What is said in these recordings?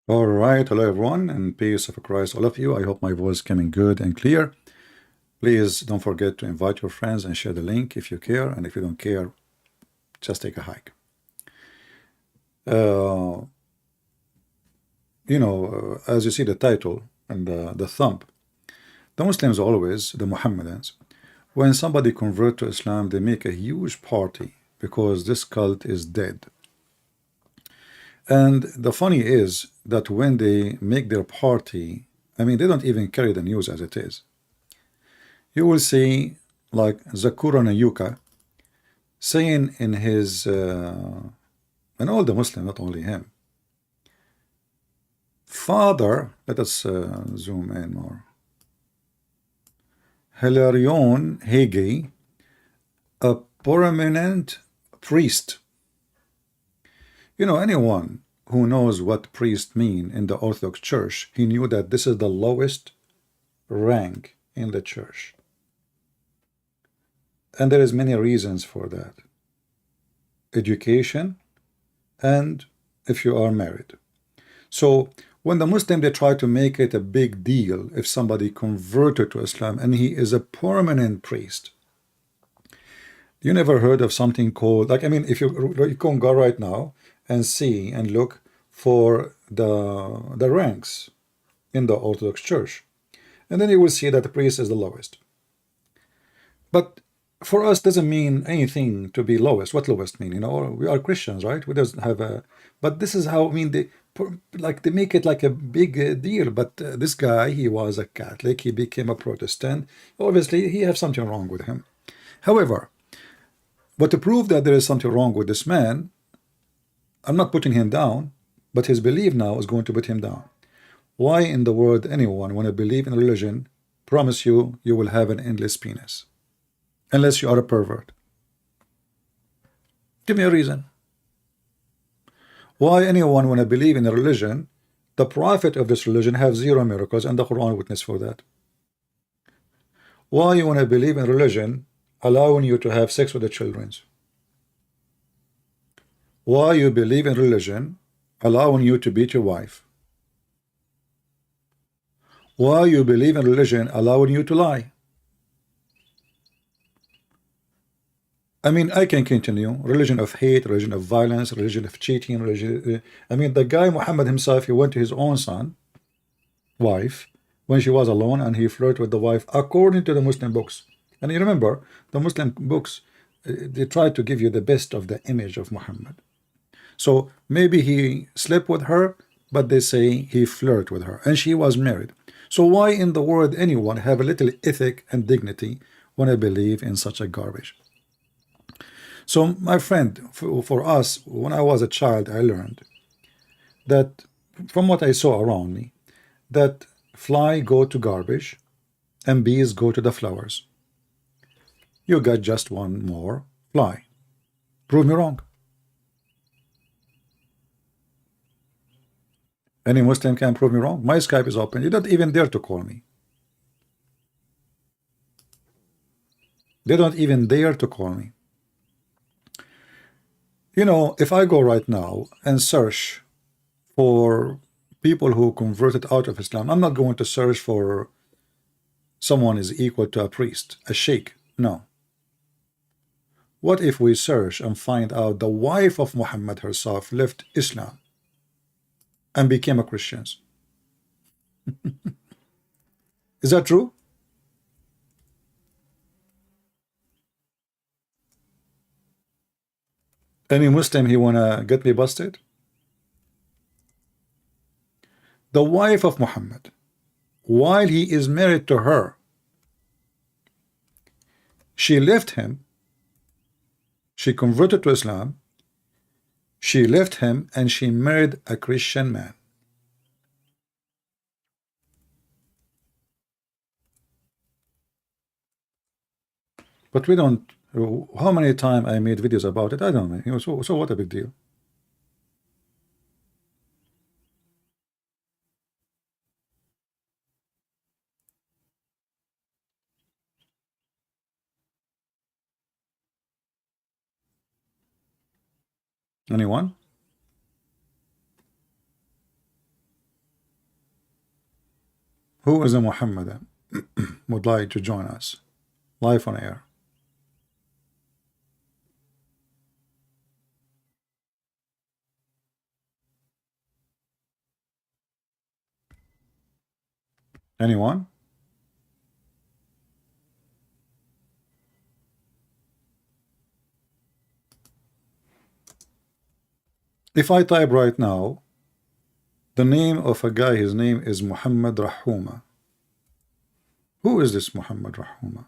All right, hello everyone, and peace of Christ, all of you. I hope my voice is coming good and clear. Please don't forget to invite your friends and share the link if you care, and if you don't care, just take a hike. Uh, as you see the title and the thumb, the Muslims always, the Mohammedans, when somebody convert to Islam, they make a huge party because this cult is dead. And the funny is that when they make their party, I mean, they don't even carry the news as it is. You will see like Zakura Nayuka saying in his, and all the Muslims, not only him, father, let us zoom in more, Hilarion Hegi, a prominent priest. Anyone who knows what priest mean in the Orthodox Church, he knew that this is the lowest rank in the church. And there is many reasons for that. Education, and if you are married. So when the Muslim, they try to make it a big deal if somebody converted to Islam and he is a permanent priest. You never heard of something called, like, I mean, if you can go right now and see and look for the ranks in the Orthodox Church, and then you will see that the priest is the lowest. But for us doesn't mean anything to be lowest. What lowest mean? We are Christians, right? We doesn't have a. But this is how, I mean, they make it like a big deal. But this guy, he was a Catholic. He became a Protestant. Obviously, he has something wrong with him. However, but to prove that there is something wrong with this man, I'm not putting him down, but his belief now is going to put him down. Why in the world anyone, when I believe in religion, promise you will have an endless penis? Unless you are a pervert. Give me a reason. Why anyone, when I believe in a religion, the prophet of this religion have zero miracles, and the Quran witness for that? Why you want to believe in religion allowing you to have sex with the children? Why you believe in religion allowing you to beat your wife? Why you believe in religion allowing you to lie? I mean, I can continue. Religion of hate, religion of violence, religion of cheating, religion. I mean, the guy Muhammad himself, he went to his own son, wife, when she was alone, and he flirted with the wife according to the Muslim books. And you remember, the Muslim books, they try to give you the best of the image of Muhammad. So maybe he slept with her, but they say he flirted with her, and she was married. So why in the world anyone have a little ethic and dignity when I believe in such a garbage? So my friend, for us, when I was a child, I learned that from what I saw around me, that fly go to garbage and bees go to the flowers. You got just one more fly. Prove me wrong. Any Muslim can prove me wrong. My Skype is open. You don't even dare to call me. They don't even dare to call me. If I go right now and search for people who converted out of Islam, I'm not going to search for someone is equal to a priest, a sheikh. No. What if we search and find out the wife of Muhammad herself left Islam and became a Christian? Is that true? Any Muslim he wanna get me busted? The wife of Muhammad, while he is married to her, she left him. She converted to Islam. She left him and she married a Christian man. But we don't. How many times I made videos about it? I don't know. So what a big deal. Anyone? Who is a Muhammadan would like to join us live on air? Anyone? If I type right now the name of a guy, his name is Muhammad Rahuma. Who is this Muhammad Rahuma?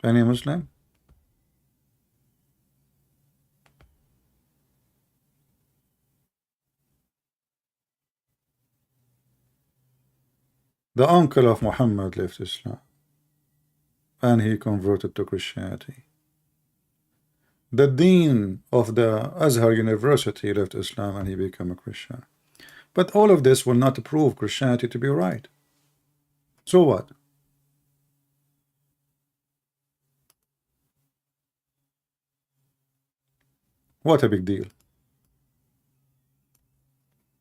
Any Muslim? The uncle of Muhammad left Islam and he converted to Christianity. The dean of the Azhar University left Islam and he became a Christian. But all of this will not prove Christianity to be right. So what? What a big deal.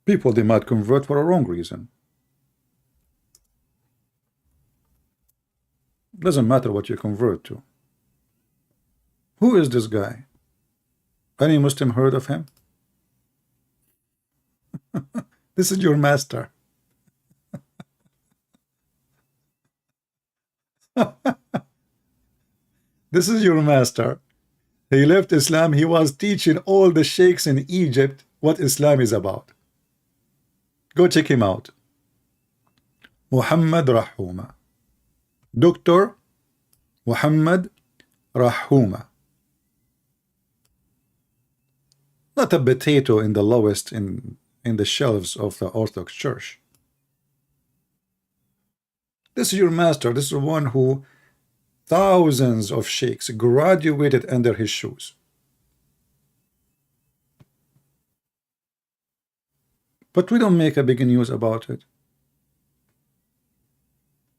People, they might convert for a wrong reason. Doesn't matter what you convert to. Who is this guy? Any Muslim heard of him? This is your master. This is your master. He left Islam. He was teaching all the sheikhs in Egypt what Islam is about. Go check him out. Muhammad Rahuma. Dr. Muhammad Rahuma. Not a potato in the lowest in the shelves of the Orthodox Church. This is your master. This is the one who thousands of sheikhs graduated under his shoes. But we don't make a big news about it.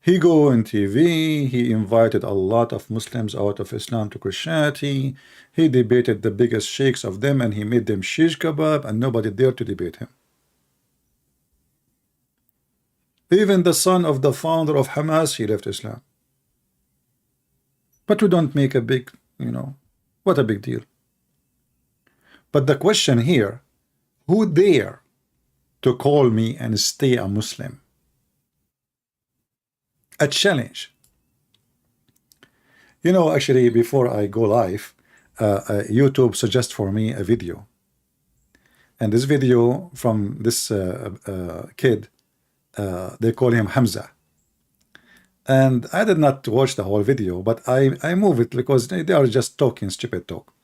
He go on TV, he invited a lot of Muslims out of Islam to Christianity, he debated the biggest sheikhs of them and he made them shish kebab and nobody dared to debate him. Even the son of the founder of Hamas, he left Islam. But we don't make a big, what a big deal. But the question here, who dare to call me and stay a Muslim? A challenge. Actually, before I go live, YouTube suggests for me a video. And this video from this kid, they call him Hamza. And I did not watch the whole video, but I move it because they are just talking stupid talk.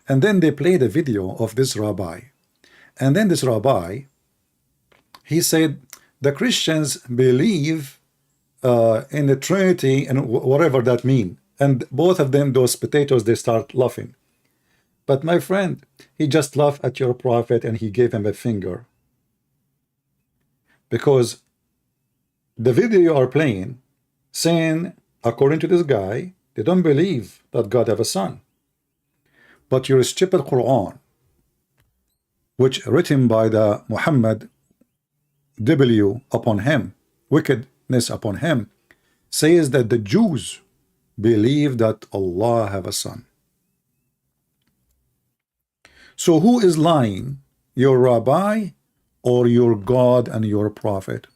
And then they played a video of this rabbi. And then this rabbi, he said, the Christians believe in the Trinity and whatever that mean. And both of them, those potatoes, they start laughing. But my friend, he just laughed at your prophet and he gave him a finger. Because the video you are playing, saying, according to this guy, they don't believe that God have a son. But your stupid Quran, which written by the Muhammad W upon him, wickedness upon him, says that the Jews believe that Allah have a son. So who is lying, your rabbi or your God and your prophet?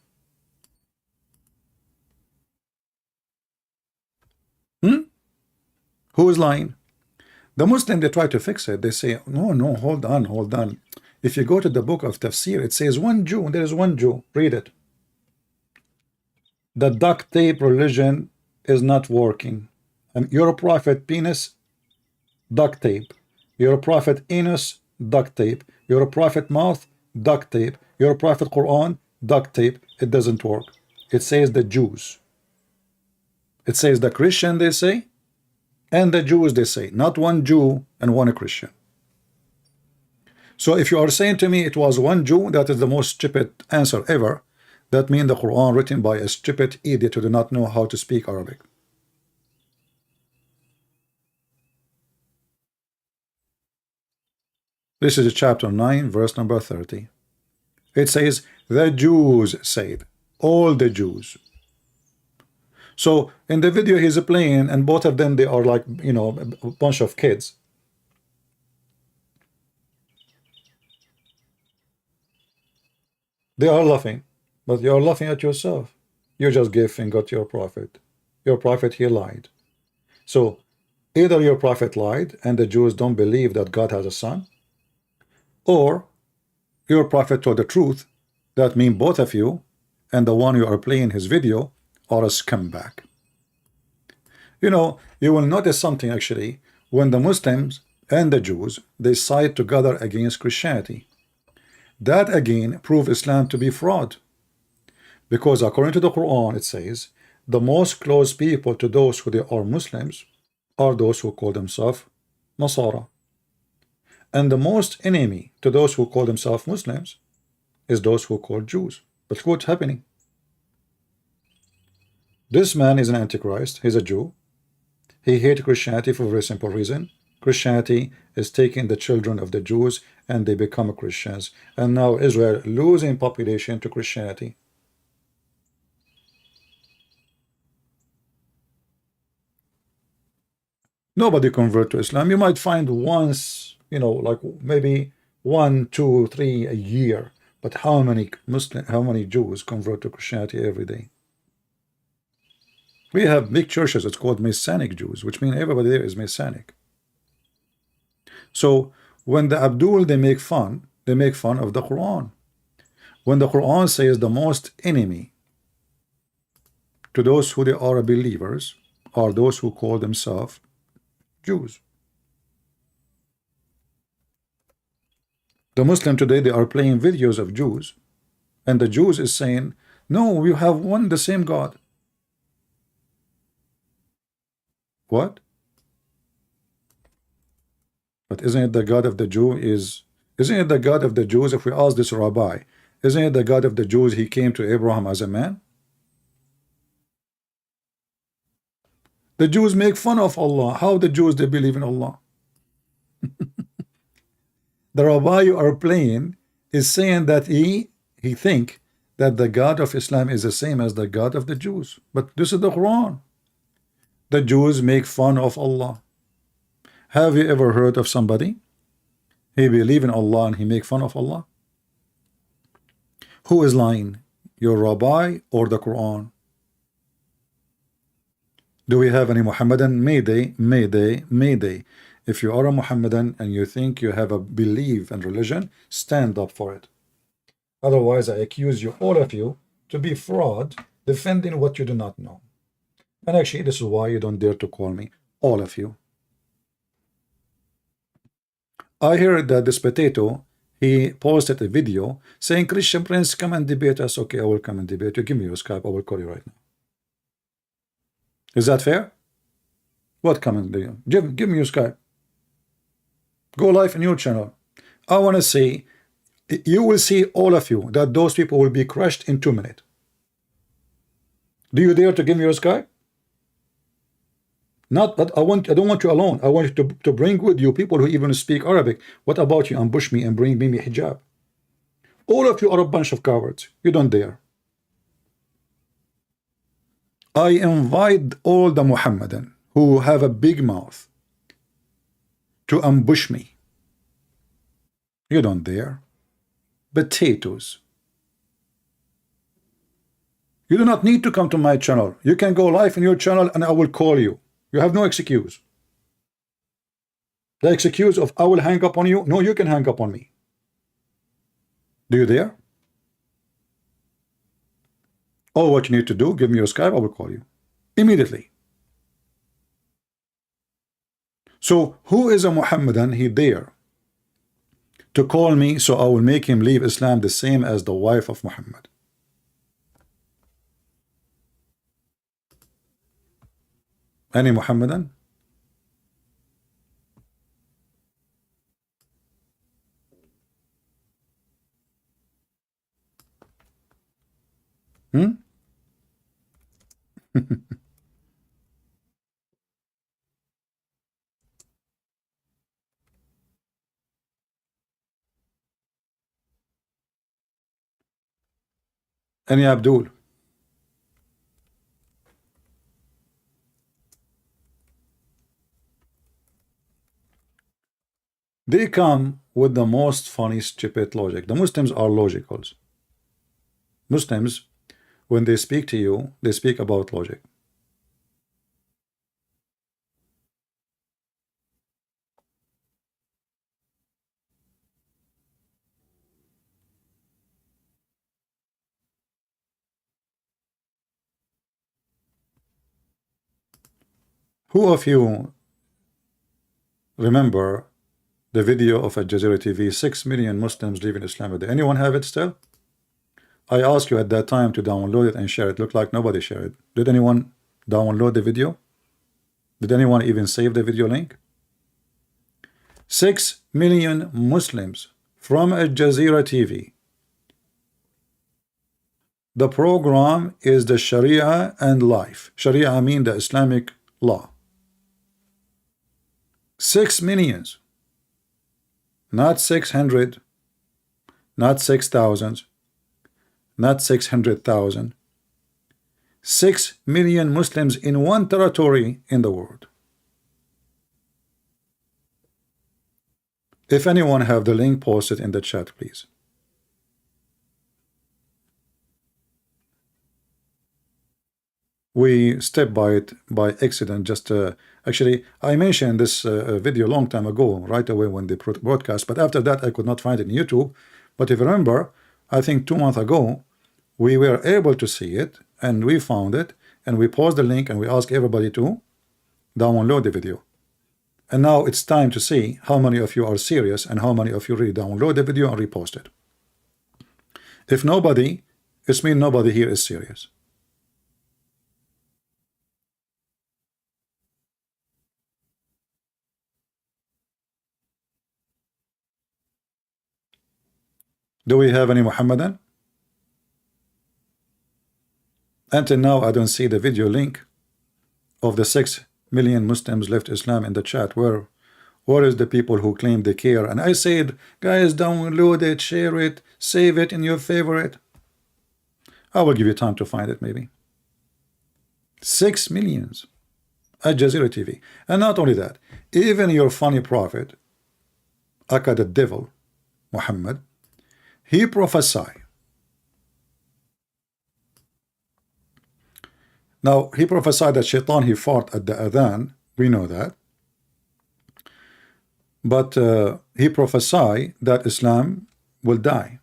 Who is lying? The Muslim, they try to fix it. They say, no, hold on. If you go to the book of Tafsir, it says one Jew, there is one Jew. Read it. The duct tape religion is not working. And your prophet penis, duct tape. Your prophet anus, duct tape. Your prophet mouth, duct tape. Your prophet Quran, duct tape. It doesn't work. It says the Jews. It says the Christian, they say, and the Jews, they say. Not one Jew and one Christian. So if you are saying to me it was one Jew, that is the most stupid answer ever. That means the Quran written by a stupid idiot who do not know how to speak Arabic. This is chapter 9, verse number 30. It says, the Jews said, all the Jews. So in the video he's playing, and both of them, they are like, you know, a bunch of kids. They are laughing, but you are laughing at yourself. You just gave finger to your prophet. Your prophet, he lied. So either your prophet lied and the Jews don't believe that God has a son, or your prophet told the truth. That means both of you and the one you are playing his video are a scumbag. You know, you will notice something actually. When the Muslims and the Jews, they side together against Christianity, that again proves Islam to be fraud. Because according to the Quran, it says, the most close people to those who they are Muslims are those who call themselves Nasara. And the most enemy to those who call themselves Muslims is those who call Jews. But what's happening? This man is an antichrist. He's a Jew. He hates Christianity for a very simple reason. Christianity is taking the children of the Jews and they become Christians. And now Israel losing population to Christianity. Nobody convert to Islam. You might find once, you know, like maybe 1, 2, 3 a year. But how many Jews convert to Christianity every day? We have big churches. It's called Messianic Jews, which means everybody there is Messianic. So when the Abdool, they make fun of the Quran. When the Quran says the most enemy to those who they are believers are those who call themselves Jews. The Muslim today, they are playing videos of Jews, and the Jews is saying, no, we have one, the same God. What? But isn't it the God of the Jew isn't it the God of the Jews? If we ask this rabbi, isn't it the God of the Jews? He came to Abraham as a man. The Jews make fun of Allah. How the Jews, they believe in Allah? The rabbi you are playing is saying that he think that the God of Islam is the same as the God of the Jews. But this is the Quran. The Jews make fun of Allah. Have you ever heard of somebody? He believe in Allah and he make fun of Allah? Who is lying? Your rabbi or the Quran? Do we have any Muhammadan? Mayday, Mayday, Mayday. If you are a Muhammadan and you think you have a belief and religion, stand up for it. Otherwise, I accuse you, all of you, to be fraud, defending what you do not know. And actually, this is why you don't dare to call me, all of you. I heard that this potato, he posted a video saying, Christian Prince, come and debate us. Okay, I will come and debate you. Give me your Skype. I will call you right now. Is that fair? What comment do you? Give me your Skype. Go live in your channel. I want to say, you will see, all of you, that those people will be crushed in 2 minutes. Do you dare to give me your Skype? Not that I don't want you alone. I want you to bring with you people who even speak Arabic. What about you? Ambush me and bring me hijab. All of you are a bunch of cowards. You don't dare. I invite all the Muhammadan who have a big mouth to ambush me. You don't dare. Potatoes. You do not need to come to my channel. You can go live in your channel and I will call you. You have no excuse. The excuse of I will hang up on you. No, you can hang up on me. Do you dare? All what you need to do, give me your Skype, I will call you immediately. So who is a Muhammadan? He dare to call me, so I will make him leave Islam the same as the wife of Muhammad. Any Muhammadan? Hmm? Any Abdul? They come with the most funny, stupid logic. The Muslims are logicals. Muslims, when they speak to you, they speak about logic. Who of you remember the video of Al Jazeera TV, 6 million Muslims leaving Islam? Did anyone have it still? I asked you at that time to download it and share it. Looked like nobody shared it. Did anyone download the video? Did anyone even save the video link? 6 million Muslims from Al Jazeera TV. The program is the Sharia and Life. Sharia, I mean the Islamic Law. 6 millions. Not 600, not 6,000, not 600,000. 6 million Muslims in one territory in the world. If anyone have the link, post it in the chat, please. We step by it by accident. Just actually, I mentioned this video a long time ago, right away when they broadcast. But after that, I could not find it in YouTube. But if you remember, I think 2 months ago, we were able to see it, and we found it, and we paused the link, and we asked everybody to download the video. And now it's time to see how many of you are serious and how many of you really download the video and repost it. If nobody, it means nobody here is serious. Do we have any Muhammadan? Until now, I don't see the video link of the 6 million Muslims left Islam in the chat. Where is the people who claim they care? And I said, guys, download it, share it, save it in your favorite. I will give you time to find it, maybe. 6 millions. Al Jazeera TV. And not only that, even your funny prophet, aka the devil, Muhammad, he prophesied. Now, he prophesied that Shaitan, he fought at the Adhan. We know that. But he prophesied that Islam will die.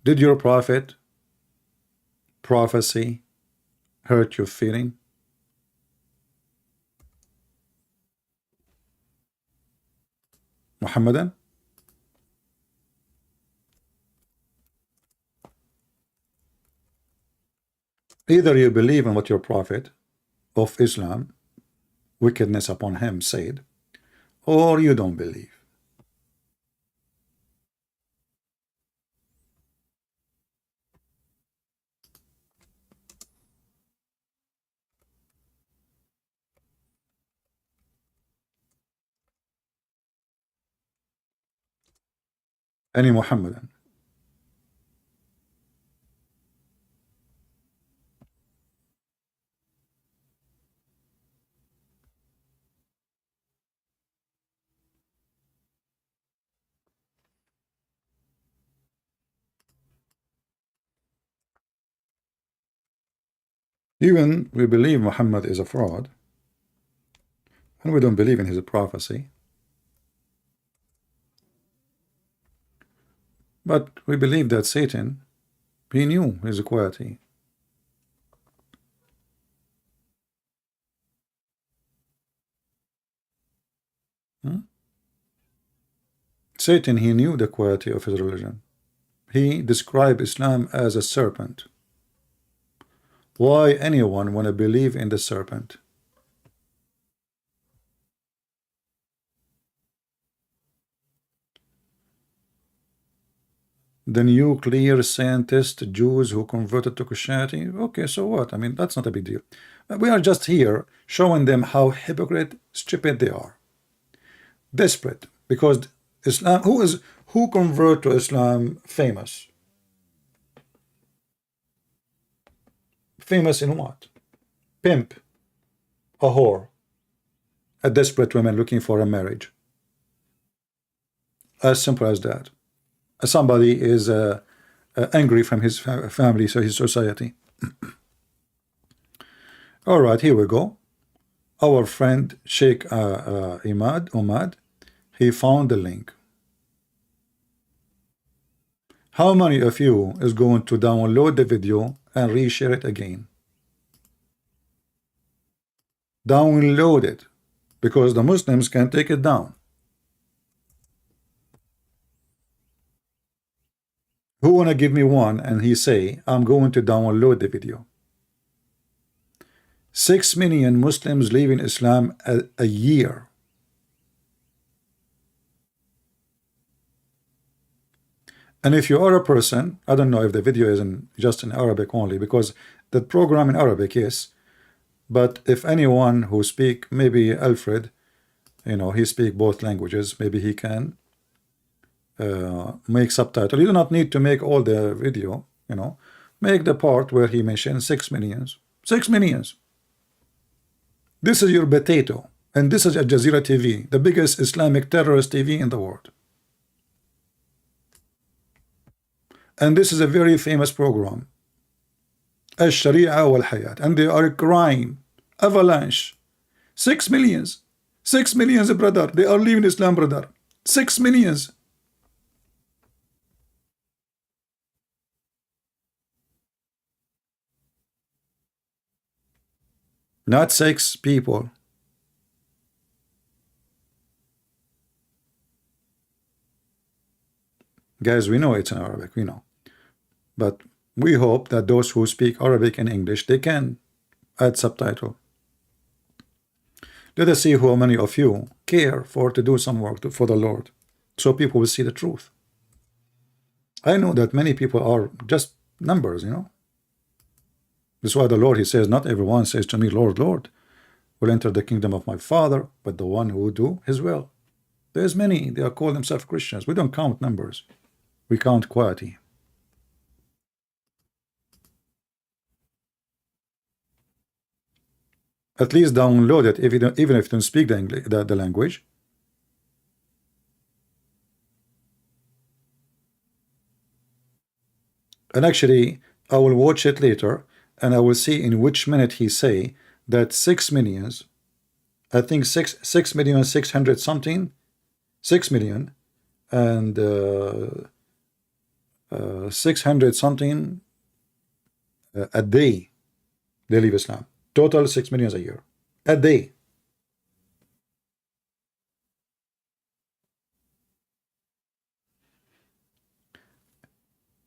Did your prophet prophecy hurt your feeling? Muhammadan? Either you believe in what your prophet of Islam, wickedness upon him, said, or you don't believe. Any Muhammadan? Even we believe Muhammad is a fraud, and we don't believe in his prophecy, but we believe that Satan, he knew his quality. Satan, he knew the quality of his religion. He described Islam as a serpent. Why anyone want to believe in the serpent? The nuclear scientist Jews who converted to Christianity. Okay, so what? I mean, that's not a big deal. We are just here showing them how hypocrite, stupid they are. Desperate. Because Islam, who convert to Islam famous? Famous in what? Pimp, a whore, a desperate woman looking for a marriage. As simple as that. Somebody is angry from his family, so his society. All right, here we go. Our friend Sheikh Umad, he found the link. How many of you is going to download the video and reshare it again? Download it, because the Muslims can take it down. Who wanna give me one and he say, I'm going to download the video? 6 million Muslims leaving Islam a year. And if you are a person, I don't know if the video is just in Arabic only, because the program in Arabic is, but if anyone who speak, maybe Alfred, you know, he speak both languages, maybe he can make subtitle. You do not need to make all the video, you know, make the part where he mentions 6 millions. 6 millions. This is your potato, and this is Al Jazeera TV, the biggest Islamic terrorist TV in the world. And this is a very famous program, Sharia wal Hayat, and they are crying, avalanche, 6 millions, 6 millions, brother, they are leaving Islam, brother, 6 millions. Not 6 people. Guys, we know it's in Arabic, we know. But we hope that those who speak Arabic and English, they can add subtitle. Let us see how many of you care to do some work for the Lord, so people will see the truth. I know that many people are just numbers, you know. That's why the Lord, he says, not everyone says to me, Lord, Lord, will enter the kingdom of my Father, but the one who will do his will. There's many, they are called themselves Christians. We don't count numbers, we count quality. At least download it, if you don't, even if you don't speak the language. And actually, I will watch it later, and I will see in which minute he say that 6 millions, I think 6 million 600 something, 6 million and 600 something a day they leave Islam. Total 6 million a year a day.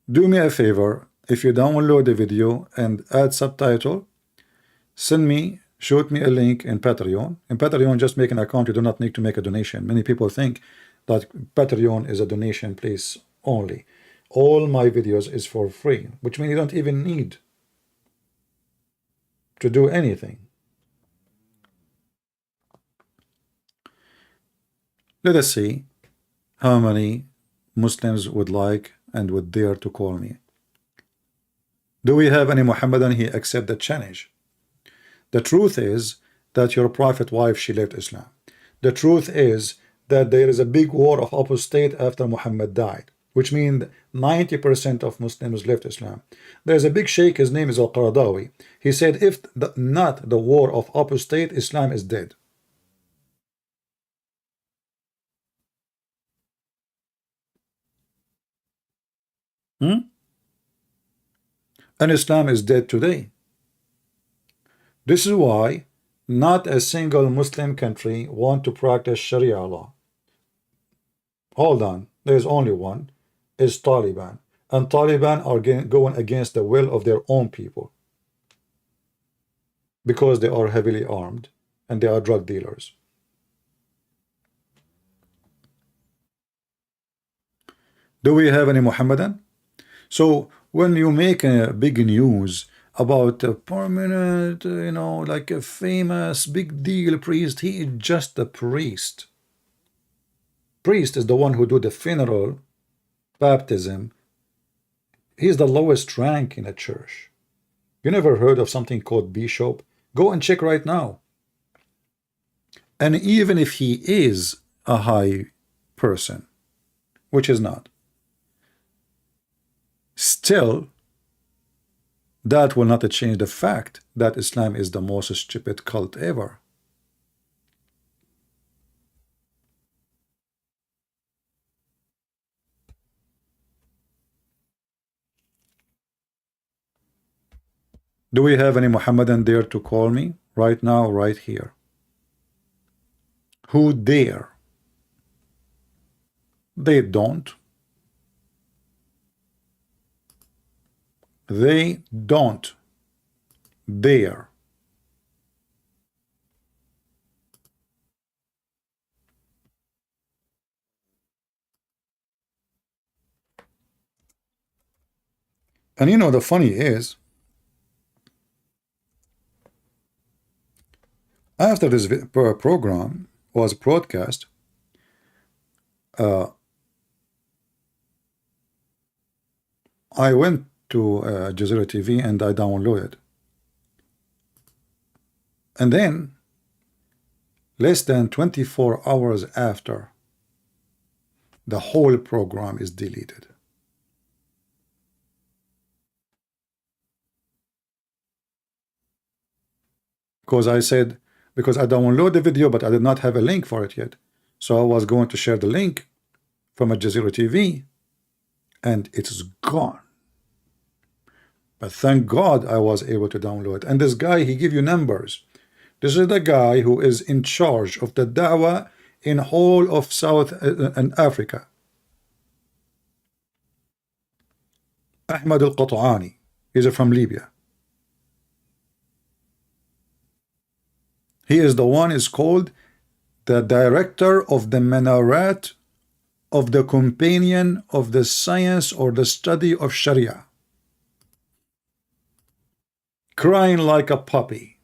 Do me a favor, if you download the video and add subtitle, send me, shoot me a link in Patreon. In Patreon, just make an account, you do not need to make a donation. Many people think that Patreon is a donation place only. All my videos is for free, which means you don't even need to do anything. Let us see how many Muslims would like and would dare to call me. Do we have any Muhammadan he accept the challenge? The truth is that your prophet wife, she left Islam. The truth is that there is a big war of apostate after Muhammad died, which means 90% of Muslims left Islam. There's a big sheikh, his name is Al-Qaradawi. He said, if not the war of apostate, Islam is dead. And Islam is dead today. This is why not a single Muslim country want to practice Sharia law. Hold on, there's only one, is Taliban. And Taliban are going against the will of their own people, because they are heavily armed and they are drug dealers. Do we have any Muhammadan? So when you make a big news about a permanent, like a famous big deal priest, he is just a priest. Priest is the one who do the funeral, baptism. He's the lowest rank in a church. You never heard of something called bishop? Go and check right now. And even if he is a high person, which is not, still, that will not change the fact that Islam is the most stupid cult ever. Do we have any Muhammadan there to call me? Right now, right here. Who dare? They don't. They don't dare. And the funny is, after this program was broadcast, I went to Jazeera TV and I downloaded. And then, less than 24 hours after, the whole program is deleted. Because I said, because I downloaded the video, but I did not have a link for it yet. So I was going to share the link from a Jazeera TV, and it's gone. But thank God I was able to download it. And this guy, he give you numbers. This is the guy who is in charge of the da'wah in whole of South and Africa. Ahmad al-Qat'ani. He's from Libya. He is the one is called the director of the minaret of the companion of the science or the study of Sharia. Crying like a puppy.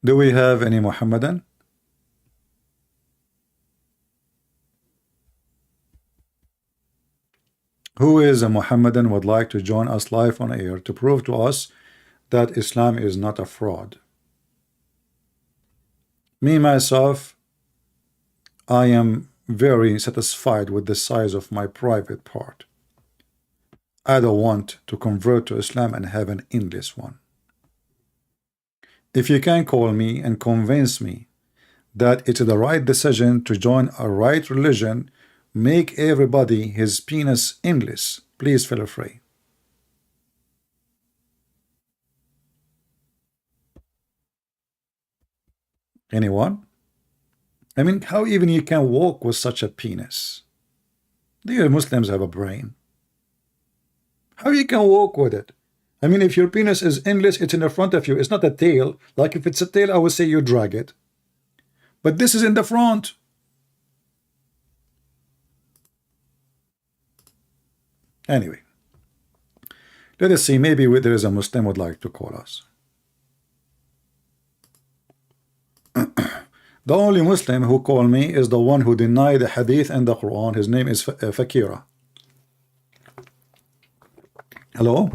Do we have any Muhammadan? Who is a Muhammadan would like to join us live on air to prove to us that Islam is not a fraud? Me, myself, I am very satisfied with the size of my private part. I don't want to convert to Islam and have an endless one. If you can call me and convince me that it's the right decision to join a right religion, make everybody his penis endless, please feel free. Anyone? I mean, how even you can walk with such a penis? Do you Muslims have a brain? How you can walk with it? I mean, if your penis is endless, it's in the front of you. It's not a tail. Like if it's a tail, I would say you drag it. But this is in the front. Anyway, let us see. Maybe there is a Muslim would like to call us. The only Muslim who called me is the one who denied the Hadith and the Quran. His name is Fakira. Hello?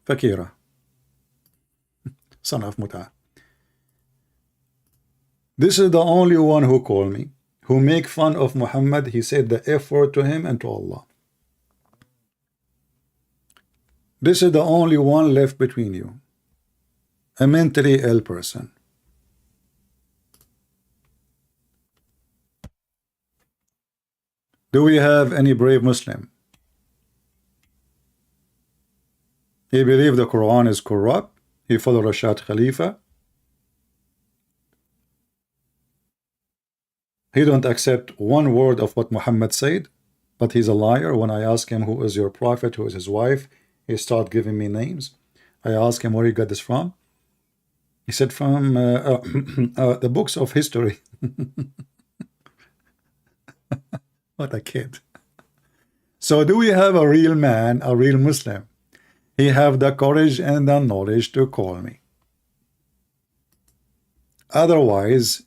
Fakira. Son of Muta. This is the only one who called me, who make fun of Muhammad. He said the F word to him and to Allah. This is the only one left between you. A mentally ill person. Do we have any brave Muslim? He believes the Quran is corrupt. He followed Rashad Khalifa. He don't accept one word of what Muhammad said, but he's a liar. When I ask him who is your prophet, who is his wife, he start giving me names. I ask him where he got this from. He said from the books of history. What a kid. So do we have a real man, a real Muslim? He have the courage and the knowledge to call me. Otherwise,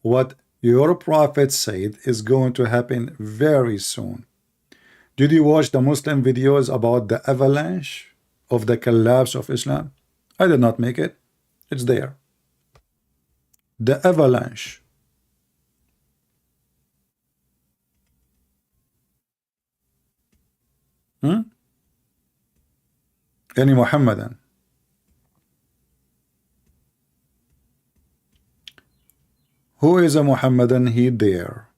what your prophet said is going to happen very soon. Did you watch the Muslim videos about the avalanche of the collapse of Islam? I did not make it. It's there. The avalanche. Any Muhammadan. Who is a Muhammadan? He there.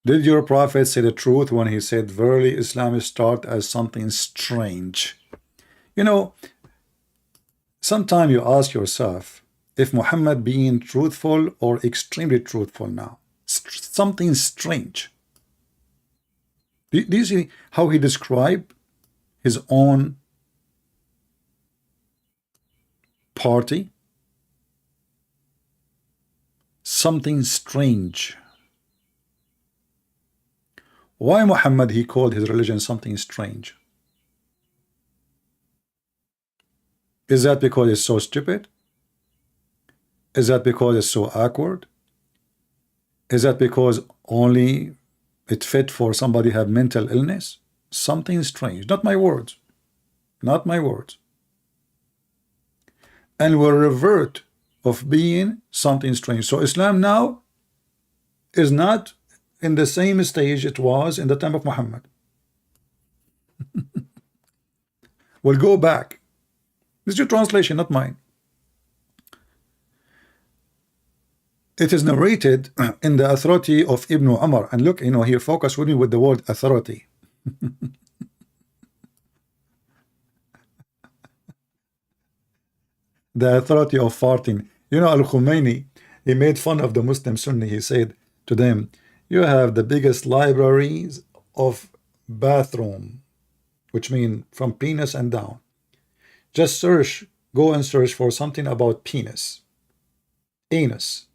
Did your prophet say the truth when he said, verily Islam start as something strange? You know, sometimes you ask yourself if Muhammad being truthful or extremely truthful now. Something strange. Do you see how he described his own party? Something strange. Why Muhammad he called his religion something strange? Is that because it's so stupid? Is that because it's so awkward? Is that because only it fit for somebody who have mental illness? Something strange. Not my words. Not my words. And will revert of being something strange. So Islam now is not in the same stage it was in the time of Muhammad. We'll go back. This is your translation, not mine. It is narrated in the authority of Ibn Umar. And look, here, focus with me with the word authority. The authority of farting. Al-Husainy, he made fun of the Muslim Sunni. He said to them, you have the biggest libraries of bathroom, which mean from penis and down. Just go and search for something about penis, anus.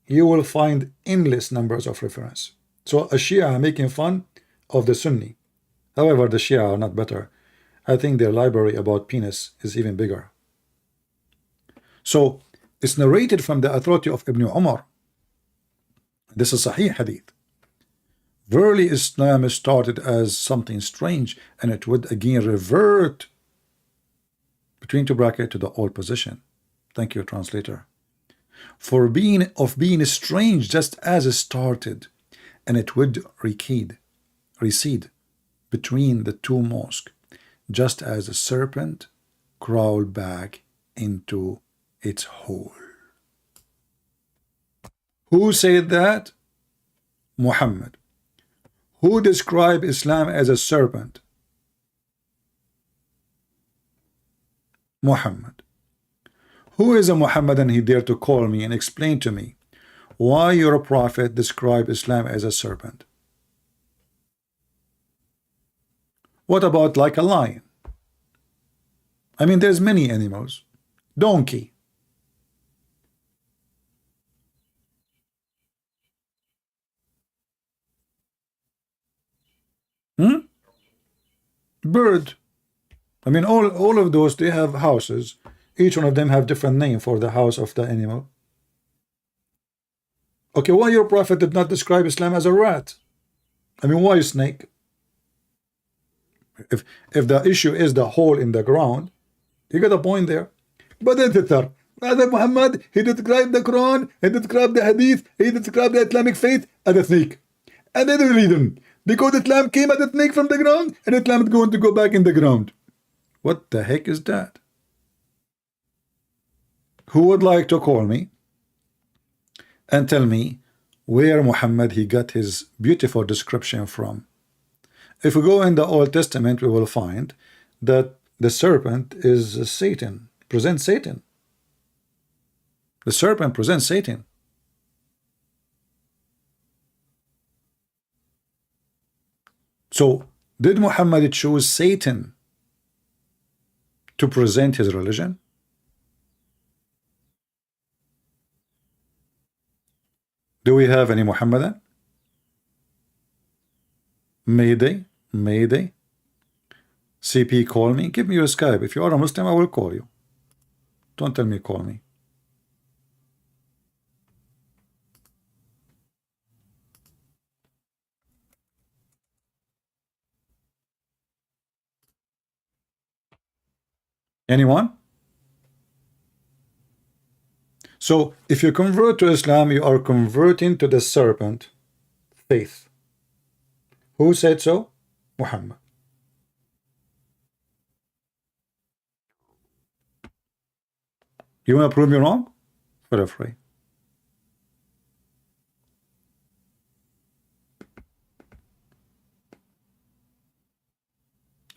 You will find endless numbers of reference. So a Shia are making fun of the Sunni. However, the Shia are not better. I think their library about penis is even bigger. So it's narrated from the authority of Ibn Umar. This is Sahih Hadith. Verily Islam started as something strange, and it would again revert between two brackets to the old position. Thank you, translator. For being strange just as it started, and it would recede between the two mosques, just as a serpent crawled back into its hole. Who said that? Muhammad. Who described Islam as a serpent? Muhammad. Who is a Muhammadan he dare to call me and explain to me why your prophet described Islam as a serpent? What about like a lion? I mean, there's many animals. Donkey. Bird. I mean, all of those, they have houses. Each one of them have different name for the house of the animal. Okay, why your prophet did not describe Islam as a rat? I mean, why a snake? If the issue is the hole in the ground, you got a point there. But then Brother Muhammad, he described the Quran, he described the Hadith, he described the Islamic faith as a snake. And they didn't read them. Because Islam came as a snake from the ground, and Islam is going to go back in the ground. What the heck is that? Who would like to call me and tell me where Muhammad he got his beautiful description from? If we go in the Old Testament, we will find that the serpent is Satan, presents Satan. The serpent presents Satan. So did Muhammad choose Satan to present his religion? Do we have any Muhammadan? Mayday, Mayday. CP, call me. Give me your Skype. If you are a Muslim, I will call you. Don't tell me call me. Anyone? So if you convert to Islam, you are converting to the serpent faith. Who said so? Muhammad. You want to prove me wrong? Feel free.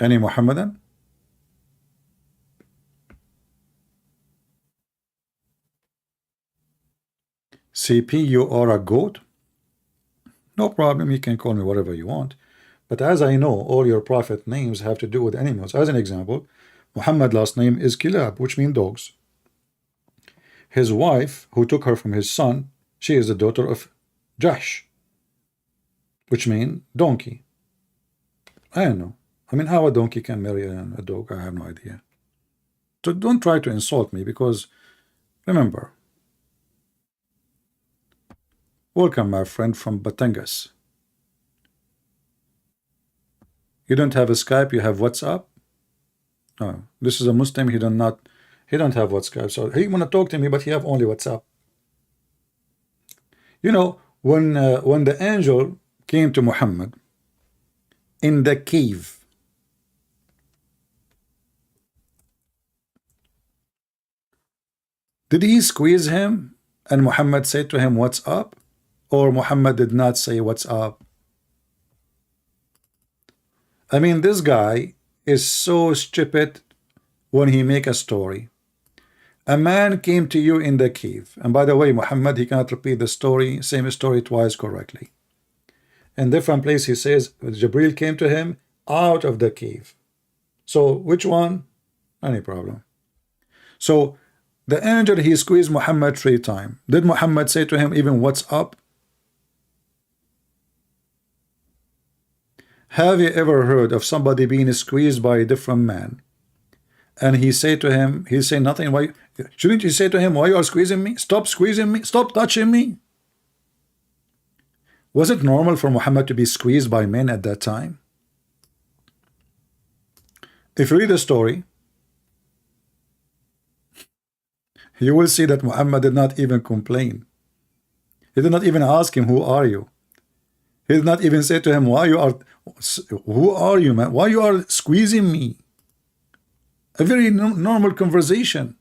Any Muhammadan? CP, you are a goat? No problem, you can call me whatever you want. But as I know, all your prophet names have to do with animals. As an example, Muhammad last name is Kilab, which means dogs. His wife, who took her from his son, she is the daughter of Jahsh, which means donkey. I don't know. I mean, how a donkey can marry a dog, I have no idea. So don't try to insult me, because remember, welcome my friend from Batangas. You don't have a Skype, you have WhatsApp? No, this is a Muslim, he don't have WhatsApp, so he want to talk to me, but he have only WhatsApp. You know, when the angel came to Muhammad in the cave, did he squeeze him and Muhammad said to him, what's up? Or Muhammad did not say what's up? I mean, this guy is so stupid when he make a story. A man came to you in the cave. And by the way, Muhammad, he cannot repeat the story, same story twice correctly. In different place he says, Jibril came to him out of the cave. So which one? Any problem. So the angel, he squeezed Muhammad 3 times. Did Muhammad say to him even what's up? Have you ever heard of somebody being squeezed by a different man? And he say to him, he say nothing. Why shouldn't you say to him, why you are squeezing me? Stop squeezing me. Stop touching me. Was it normal for Muhammad to be squeezed by men at that time? If you read the story, you will see that Muhammad did not even complain. He did not even ask him, who are you? He did not even say to him, who are you, man? Why you are squeezing me? A very normal conversation.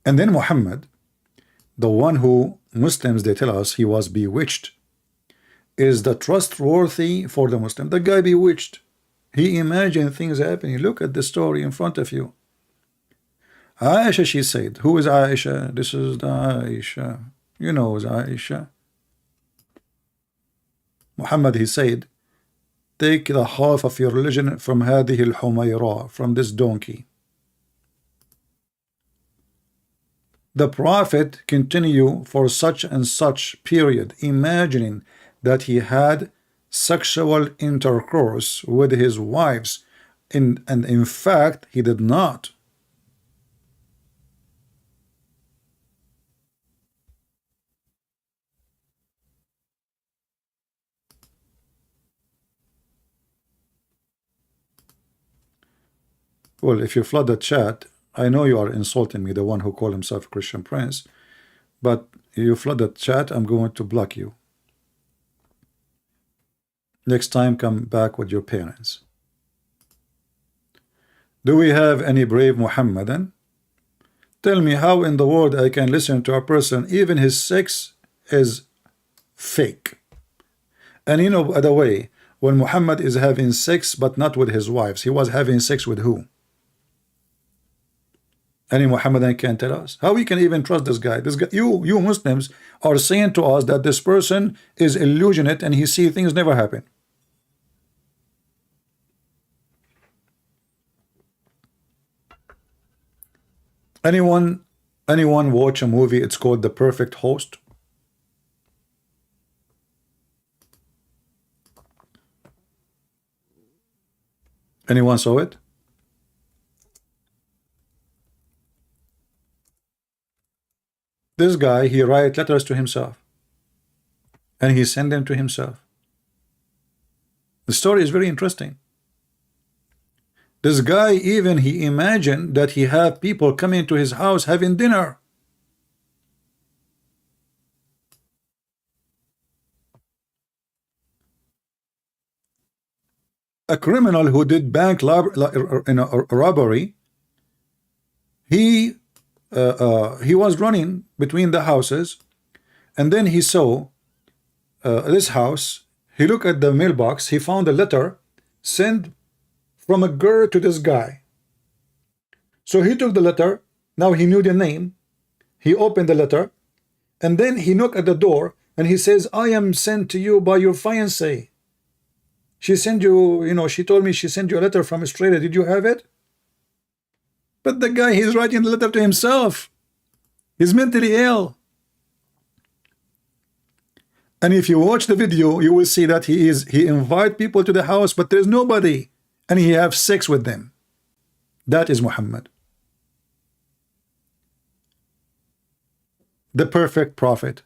And then Muhammad, the one who Muslims, they tell us he was bewitched, is the trustworthy for the Muslim. The guy bewitched. He imagined things happening. Look at the story in front of you. Aisha, she said. Who is Aisha? This is the Aisha. You know who's Aisha. Muhammad, he said, take the half of your religion from هذه الحميرة, from this donkey. The Prophet continued for such and such period, imagining that he had sexual intercourse with his wives, and in fact he did not. Well, if you flood the chat, I know you are insulting me, the one who called himself a Christian Prince, but you flood the chat, I'm going to block you. Next time, come back with your parents. Do we have any brave Muhammadan? Tell me how in the world I can listen to a person, even his sex is fake. And you know, by the way, when Muhammad is having sex, but not with his wives, he was having sex with who? Any Muhammadan can tell us how we can even trust this guy. This guy, you Muslims are saying to us that this person is illusionate and he see things never happen. Anyone, anyone watch a movie? It's called The Perfect Host. Anyone saw it? This guy, he write letters to himself and he send them to himself. The story is very interesting. This guy, even he imagined that he have people coming to his house having dinner. A criminal who did bank robbery, he was running between the houses, and then he saw this house. He looked at the mailbox. He found a letter sent from a girl to this guy. So he took the letter. Now he knew the name. He opened the letter, and then he knocked at the door, and he says, "I am sent to you by your fiancée. She sent you, she told me she sent you a letter from Australia. Did you have it?" But the guy, he's writing the letter to himself. He's mentally ill. And if you watch the video, you will see that he invite people to the house, but there's nobody, and he have sex with them. That is Muhammad, the perfect prophet.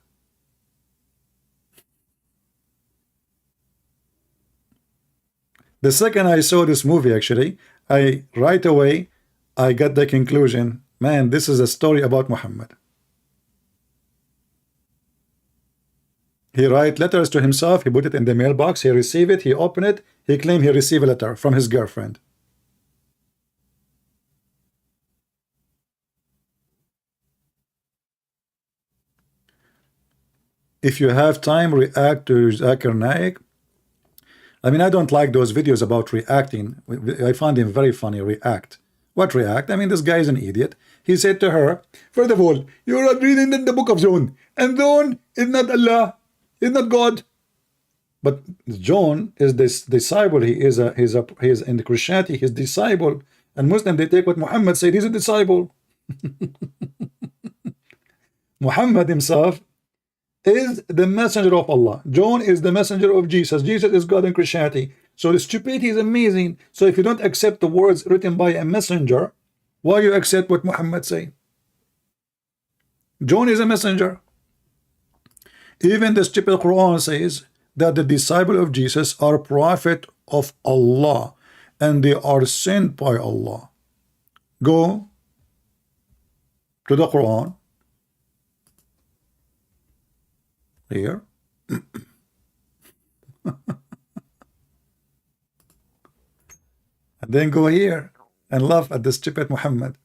The second I saw this movie, actually, right away I got the conclusion, man, this is a story about Muhammad. He write letters to himself, he put it in the mailbox, he receive it, he open it, he claim he received a letter from his girlfriend. If you have time, react to Zakir Naik. I mean, I don't like those videos about reacting. I find him very funny. React. What react? I mean, this guy is an idiot. He said to her, first of all, you're not reading the book of John, and John is not Allah, is not God. But John is this disciple. He is in the Christianity, his disciple. And Muslim, they take what Muhammad said. He's a disciple. Muhammad himself is the messenger of Allah. John is the messenger of Jesus. Jesus is God in Christianity. So the stupidity is amazing. So if you don't accept the words written by a messenger, why you accept what Muhammad say? John is a messenger. Even the stupid Quran says that the disciple of Jesus are prophet of Allah and they are sent by Allah. Go to the Quran here. And then go here and laugh at the stupid Muhammad.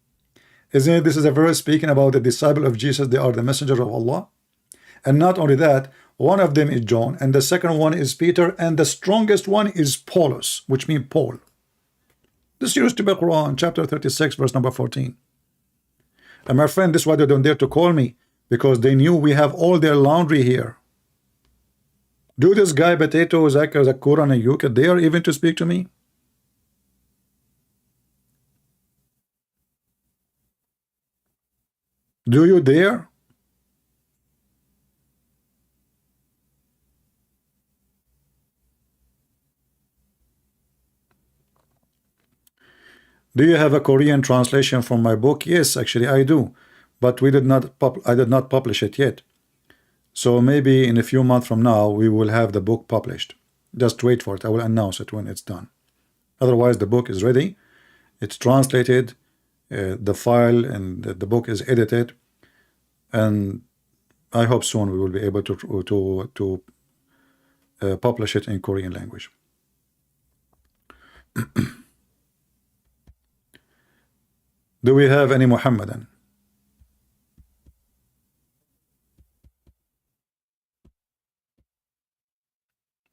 Isn't it? This is a verse speaking about the disciple of Jesus. They are the messenger of Allah. And not only that, one of them is John, and the second one is Peter, and the strongest one is Paulus, which means Paul. This is to be Quran, chapter 36, verse number 14. And my friend, this is why they don't dare to call me, because they knew we have all their laundry here. Do this guy, Potato, Zakura, and Yuka dare even to speak to me? Do you dare? Do you have a Korean translation from my book? Yes, actually I do, but I did not publish it yet. So maybe in a few months from now we will have the book published. Just wait for it. I will announce it when it's done. Otherwise, the book is ready. It's translated, the file and the book is edited, and I hope soon we will be able to publish it in Korean language. Do we have any Muhammadan?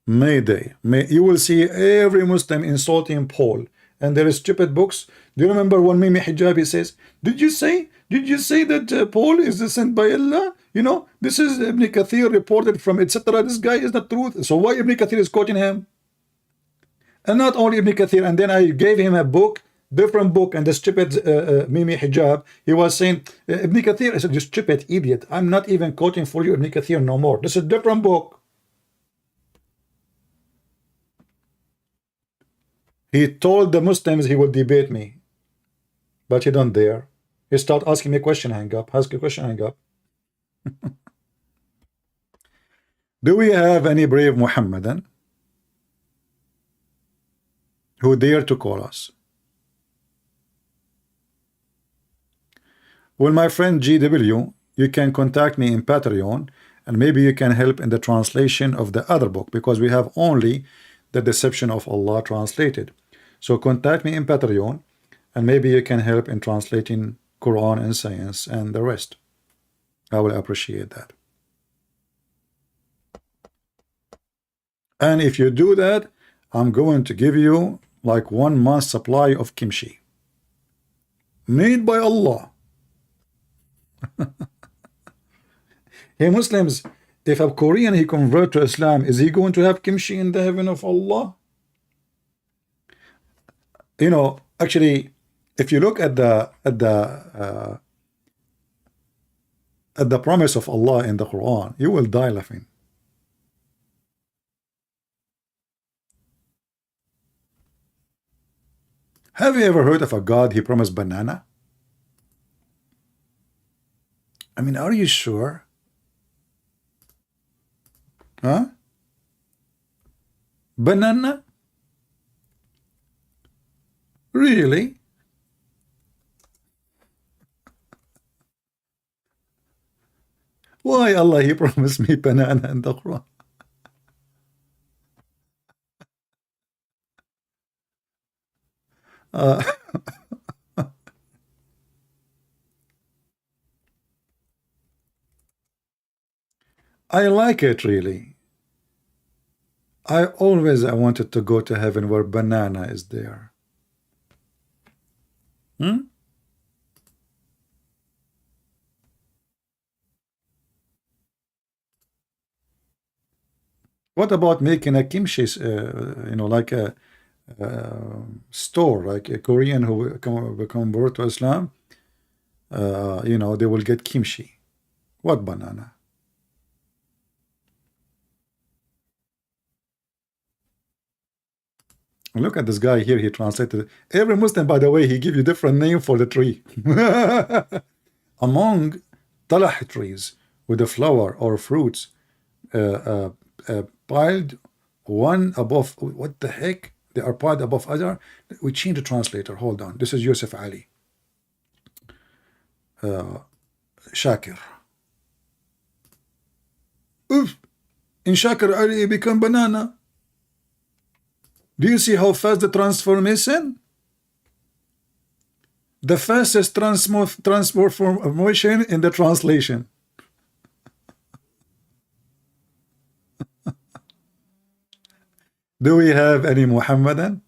Mayday. You will see every Muslim insulting Paul and there is stupid books. Do you remember when Mimi Hijabi says, did you say that Paul is sent by Allah? You know, this is Ibn Kathir reported from etc. This guy is not truth. So why Ibn Kathir is quoting him? And not only Ibn Kathir, and then I gave him a book, different book, and the stupid Mimi Hijab, he was saying, Ibn Kathir, I said, you stupid idiot, I'm not even quoting for you Ibn Kathir no more. This is a different book. He told the Muslims he would debate me, but he don't dare. He start asking me a question, hang up, ask a question, hang up. Do we have any brave Muhammadan who dare to call us? Well, my friend GW, you can contact me in Patreon, and maybe you can help in the translation of the other book, because we have only the Deception of Allah translated. So contact me in Patreon, and maybe you can help in translating Quran and Science and the rest. I will appreciate that. And if you do that, I'm going to give you like 1 month supply of kimchi made by Allah. Hey Muslims, if a Korean he convert to Islam, is he going to have kimchi in the heaven of Allah? You know, actually, if you look at the promise of Allah in the Quran, you will die laughing. Have you ever heard of a God he promised banana? I mean, are you sure? Huh? Banana? Really? Why Allah he promised me banana in the Quran? I like it really. I wanted to go to heaven where banana is there. What about making a kimchi, you know, like a store, like a Korean who will convert to Islam, you know, they will get kimchi. What banana? Look at this guy here, he translated. Every Muslim, by the way, he give you different name for the tree. Among talah trees with the flower or fruits piled one above, what the heck? They are piled above other. We change the translator. Hold on. This is Yusuf Ali. Shakir. Oof. In Shakir Ali become banana. Do you see how fast the transformation? The fastest transformation in the translation. Do we have any Muhammadan?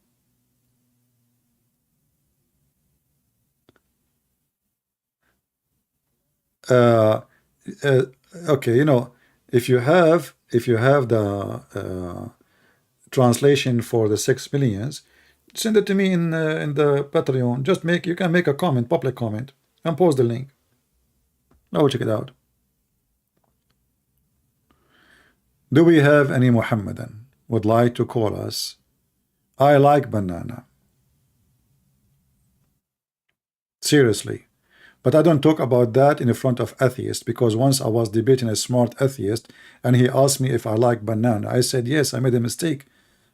Okay, you know, if you have the translation for the 6 millions, send it to me in the Patreon. Just you can make a comment, public comment, and post the link. I will check it out. Do we have any Muhammadan would like to call us? I like banana. Seriously. But I don't talk about that in front of atheists, because once I was debating a smart atheist and he asked me if I like banana. I said yes, I made a mistake.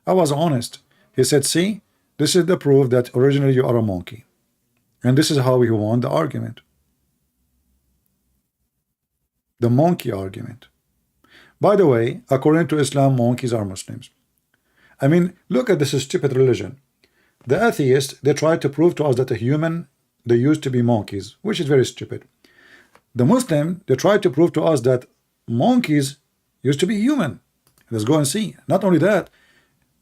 I was honest. He said, see, this is the proof that originally you are a monkey. And this is how we won the argument. The monkey argument. By the way, according to Islam, monkeys are Muslims. I mean, look at this stupid religion. The atheists, they try to prove to us that a human, they used to be monkeys, which is very stupid. The Muslim, they try to prove to us that monkeys used to be human. Let's go and see. Not only that,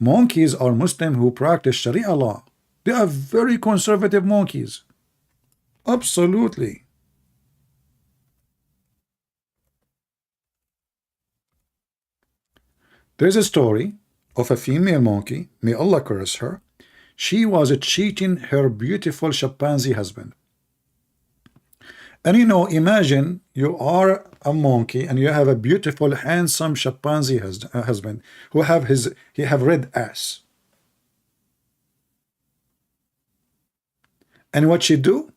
monkeys are Muslim who practice Sharia law. They are very conservative monkeys. Absolutely. There's a story of a female monkey, may Allah curse her. She was cheating her beautiful chimpanzee husband. And you know, imagine you are a monkey and you have a beautiful, handsome chimpanzee husband who have red ass. And what she do?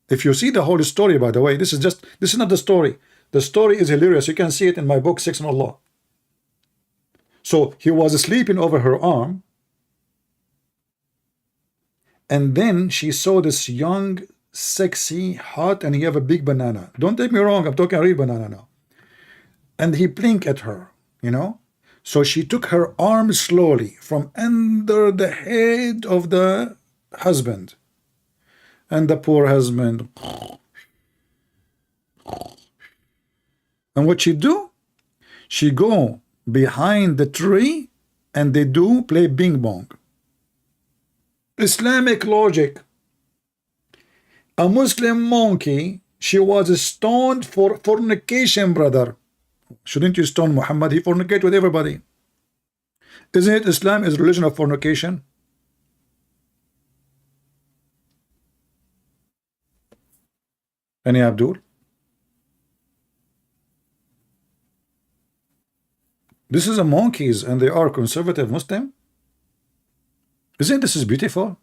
If you see the whole story, by the way, this is not the story. The story is hilarious. You can see it in my book, Six on Allah. So he was sleeping over her arm, and then she saw this young, sexy, hot, and he have a big banana. Don't take me wrong, I'm talking real banana now. And he blinked at her, you know. So she took her arm slowly from under the head of the husband. And the poor husband. And what she do? She go behind the tree and they do play bing bong. Islamic logic. A Muslim monkey, she was stoned for fornication, brother. Shouldn't you stone Muhammad? He fornicate with everybody. Isn't it Islam is religion of fornication? Any Abdul? This is a monkeys and they are conservative Muslim. Isn't this is beautiful?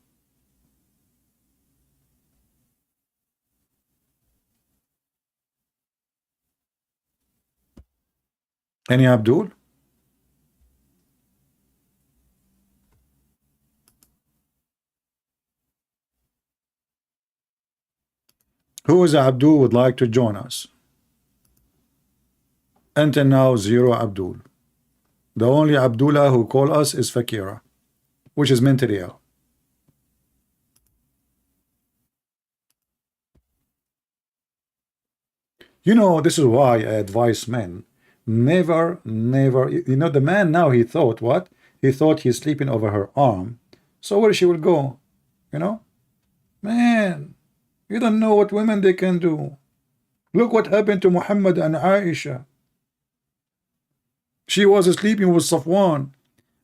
Any Abdul? Who is Abdul would like to join us? Until now, zero Abdul. The only Abdullah who call us is Fakira, which is mentally ill. You know, this is why I advise men, never, you know, the man now, he thought what? He thought he's sleeping over her arm. So where she will go? You know? Man, you don't know what women they can do. Look what happened to Muhammad and Aisha. She was sleeping with Safwan.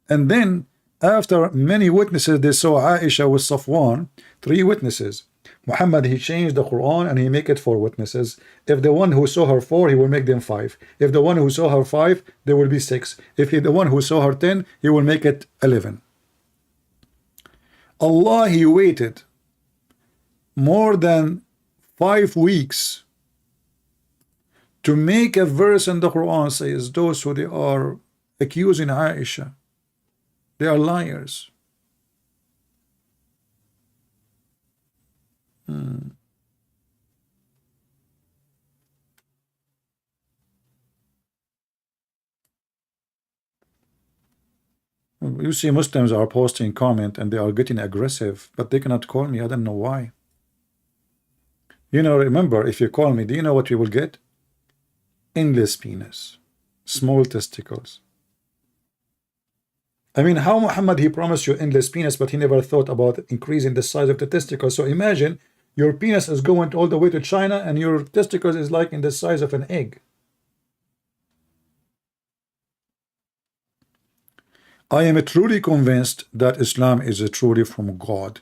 And then, after many witnesses, they saw Aisha with Safwan, 3 witnesses. Muhammad, he changed the Quran and he make it 4 witnesses. If the one who saw her 4, he will make them 5. If the one who saw her 5, there will be 6. If he, the one who saw her 10, he will make it 11. Allah, he waited more than 5 weeks to make a verse in the Quran says those who they are accusing Aisha, they are liars. You see Muslims are posting comment and they are getting aggressive, but they cannot call me. I don't know why. You know, remember, if you call me, do you know what you will get? Endless penis, small testicles. I mean, how Muhammad, he promised you endless penis, but he never thought about increasing the size of the testicles. So imagine your penis is going all the way to China and your testicles is like in the size of an egg. I am truly convinced that Islam is truly from God,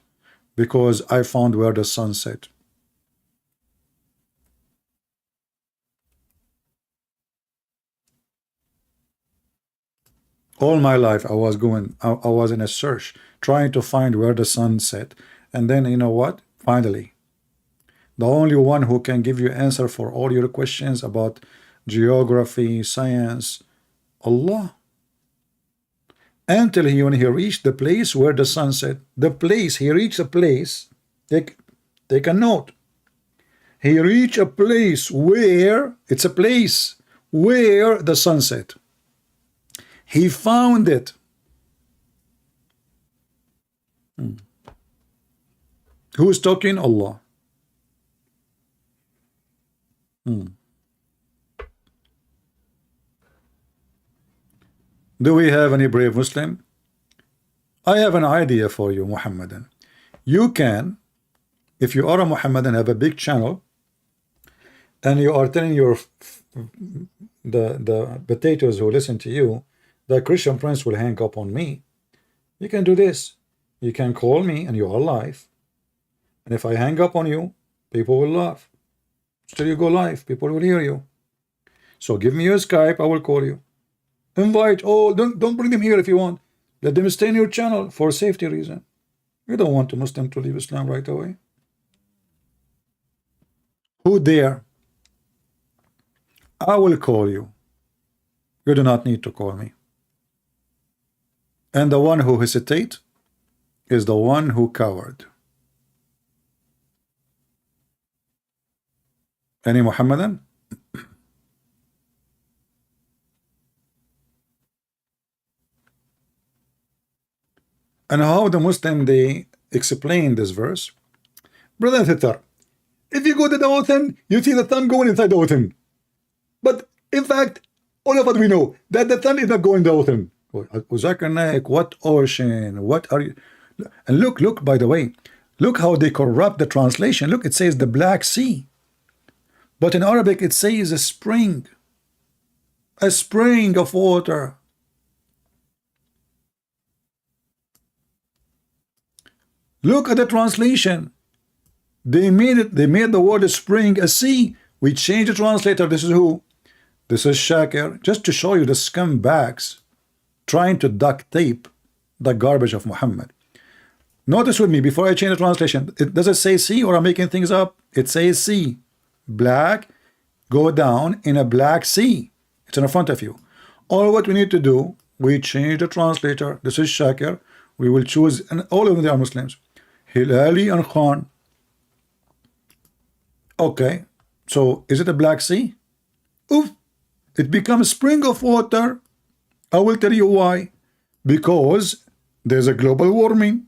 because I found where the sun set. All my life I was in a search trying to find where the sun set, and then you know what, finally the only one who can give you answer for all your questions about geography, science, Allah. Until when he reached the place where the sun set, the place he reached a place, take a note, he reached a place where it's a place where the sun set. He found it. Who is talking? Allah. Do we have any brave Muslim? I have an idea for you, Muhammadan. You can, if you are a Muhammadan, have a big channel, and you are telling your the potatoes who listen to you that Christian Prince will hang up on me. You can do this. You can call me and you are live. And if I hang up on you, people will laugh. Still you go live, people will hear you. So give me your Skype, I will call you. Invite, oh, don't bring them here if you want. Let them stay in your channel for safety reason. You don't want a Muslim to leave Islam right away. Who dare? I will call you. You do not need to call me. And the one who hesitate is the one who coward. Any Muhammadan? And how the Muslim they explain this verse? Brother and sister, if you go to the ocean, you see the sun going inside the ocean. But in fact, all of us we know that the sun is not going in the ocean. What ocean? What are you? And look, by the way, look how they corrupt the translation. Look, it says the Black Sea. But in Arabic, it says a spring of water. Look at the translation. They made the word spring a sea. We changed the translator. This is who? This is Shakir. Just to show you the scumbags trying to duct tape the garbage of Muhammad. Notice with me before I change the translation. Does it say sea or I'm making things up? It says sea. Black, go down in a black sea. It's in front of you. All what we need to do, we change the translator. This is Shakir. We will choose, and all of them are Muslims. Hilali and Khan. Okay, so is it a Black Sea? Oof, it becomes spring of water. I will tell you why. Because there's a global warming.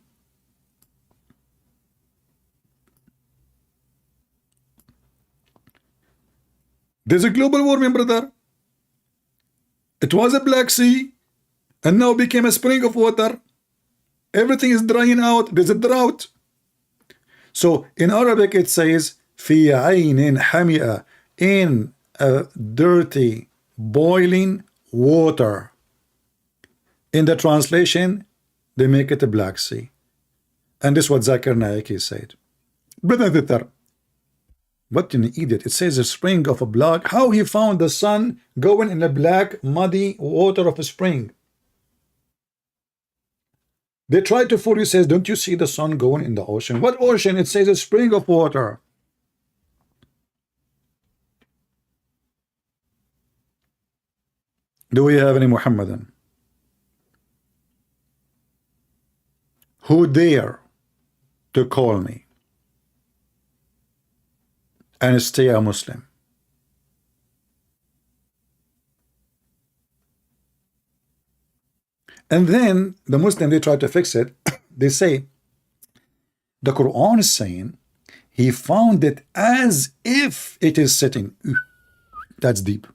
There's a global warming, brother. It was a Black Sea and now became a spring of water. Everything is drying out. There's a drought. So in Arabic it says في عين حمئة, in a dirty boiling water. In the translation they make it a Black Sea. And this is what Zakir Naik said. Brother Thitter, what an idiot. It says a spring of a black. How he found the sun going in the black muddy water of a spring? They try to fool you, says, don't you see the sun going in the ocean? What ocean? It says a spring of water. Do we have any Muhammadan who dare to call me and stay a Muslim? And then the Muslim, they try to fix it. They say the Quran is saying he found it as if it is sitting. That's deep.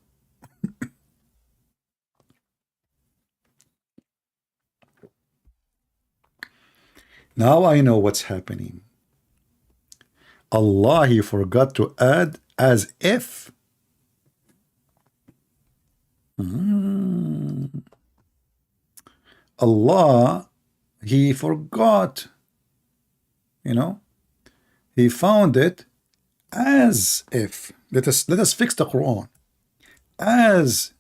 Now I know what's happening. Allah, he forgot to add as if. Allah, he forgot, you know, he found it as if. Let us fix the Quran. As,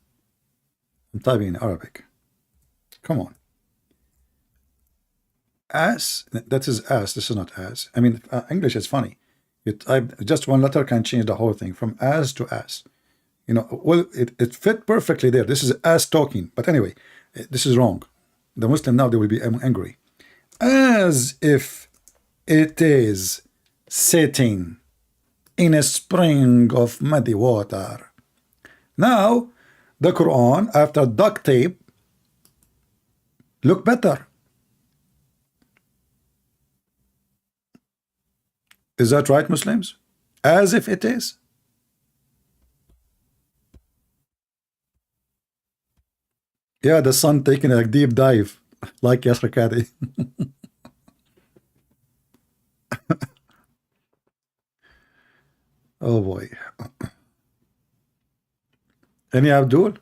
I'm typing in Arabic. Come on. As, that is as, this is not as. I mean, English is funny. You type, just one letter can change the whole thing from as to as. You know, well, it fit perfectly there. This is as talking. But anyway, this is wrong. The Muslim now, they will be angry. As if it is sitting in a spring of muddy water. Now, the Quran, after duct tape, look better. Is that right, Muslims? As if it is. Yeah, the sun taking a deep dive, like Yasser Kadi. Oh boy. Any Abdul?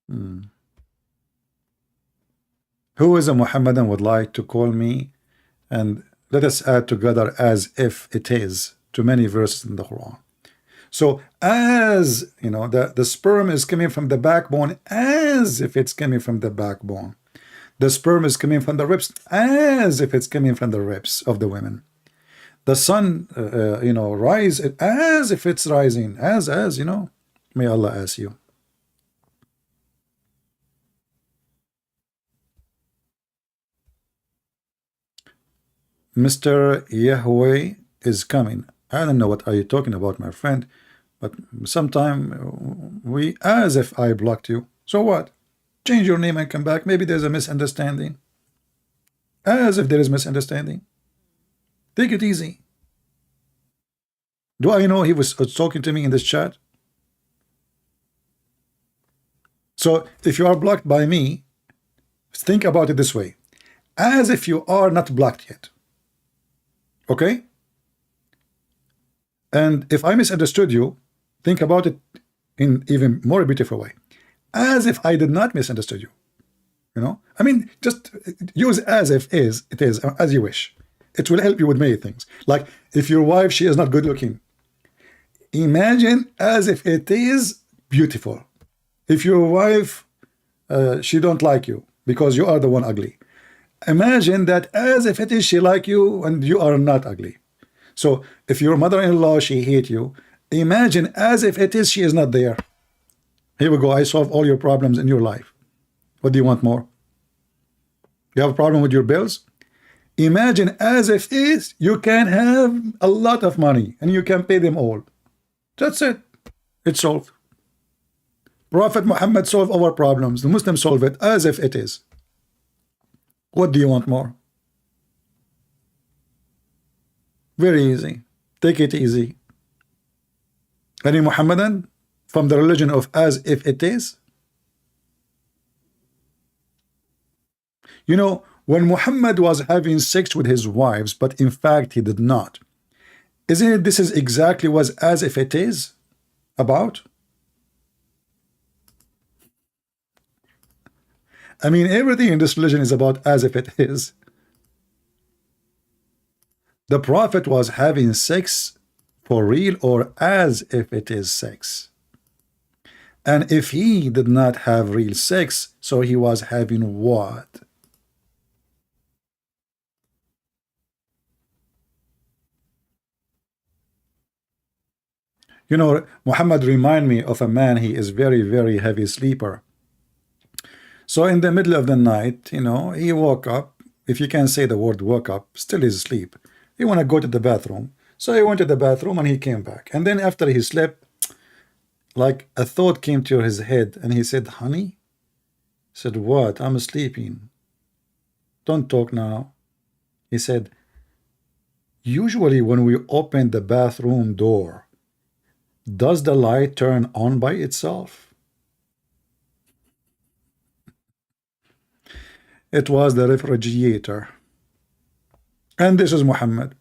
Hmm. Who is a Muhammadan would like to call me and let us add together as if it is to many verses in the Quran. So as you know, the sperm is coming from the backbone as if it's coming from the backbone. The sperm is coming from the ribs as if it's coming from the ribs of the women. The sun, rise as if it's rising, as you know. May Allah ask you. Mr. Yahweh is coming. I don't know what are you talking about, my friend, but sometime we as if I blocked you. So what? Change your name and come back. Maybe there's a misunderstanding. As if there is misunderstanding. Take it easy. Do I know he was talking to me in this chat? So if you are blocked by me, think about it this way. As if you are not blocked yet. Okay? And if I misunderstood you, think about it in even more beautiful way. As if I did not misunderstood you. You know? I mean, just use as if it is, as you wish. It will help you with many things. Like, if your wife, she is not good looking, imagine as if it is beautiful. If your wife, she don't like you because you are the one ugly, imagine that as if it is she like you and you are not ugly. So if your mother-in-law, she hate you, imagine as if it is she is not there. Here we go. I solve all your problems in your life. What do you want more? You have a problem with your bills? Imagine as if is you can have a lot of money and you can pay them all. That's it. It's solved. Prophet Muhammad solved our problems. The Muslims solve it as if it is. What do you want more? Very easy. Take it easy. Any Muhammadan from the religion of as if it is? You know, when Muhammad was having sex with his wives, but in fact he did not, isn't it this is exactly was as if it is about? I mean, everything in this religion is about as if it is. The Prophet was having sex for real or as if it is sex. And if he did not have real sex, so he was having what? You know, Muhammad remind me of a man, he is very, very heavy sleeper. So in the middle of the night, you know, he woke up. If you can say the word woke up, still is asleep. He want to go to the bathroom. So he went to the bathroom and he came back. And then after he slept, like a thought came to his head and he said, honey? He said, what? I'm sleeping. Don't talk now. He said, usually when we open the bathroom door, does the light turn on by itself? It was the refrigerator. And this is Muhammad.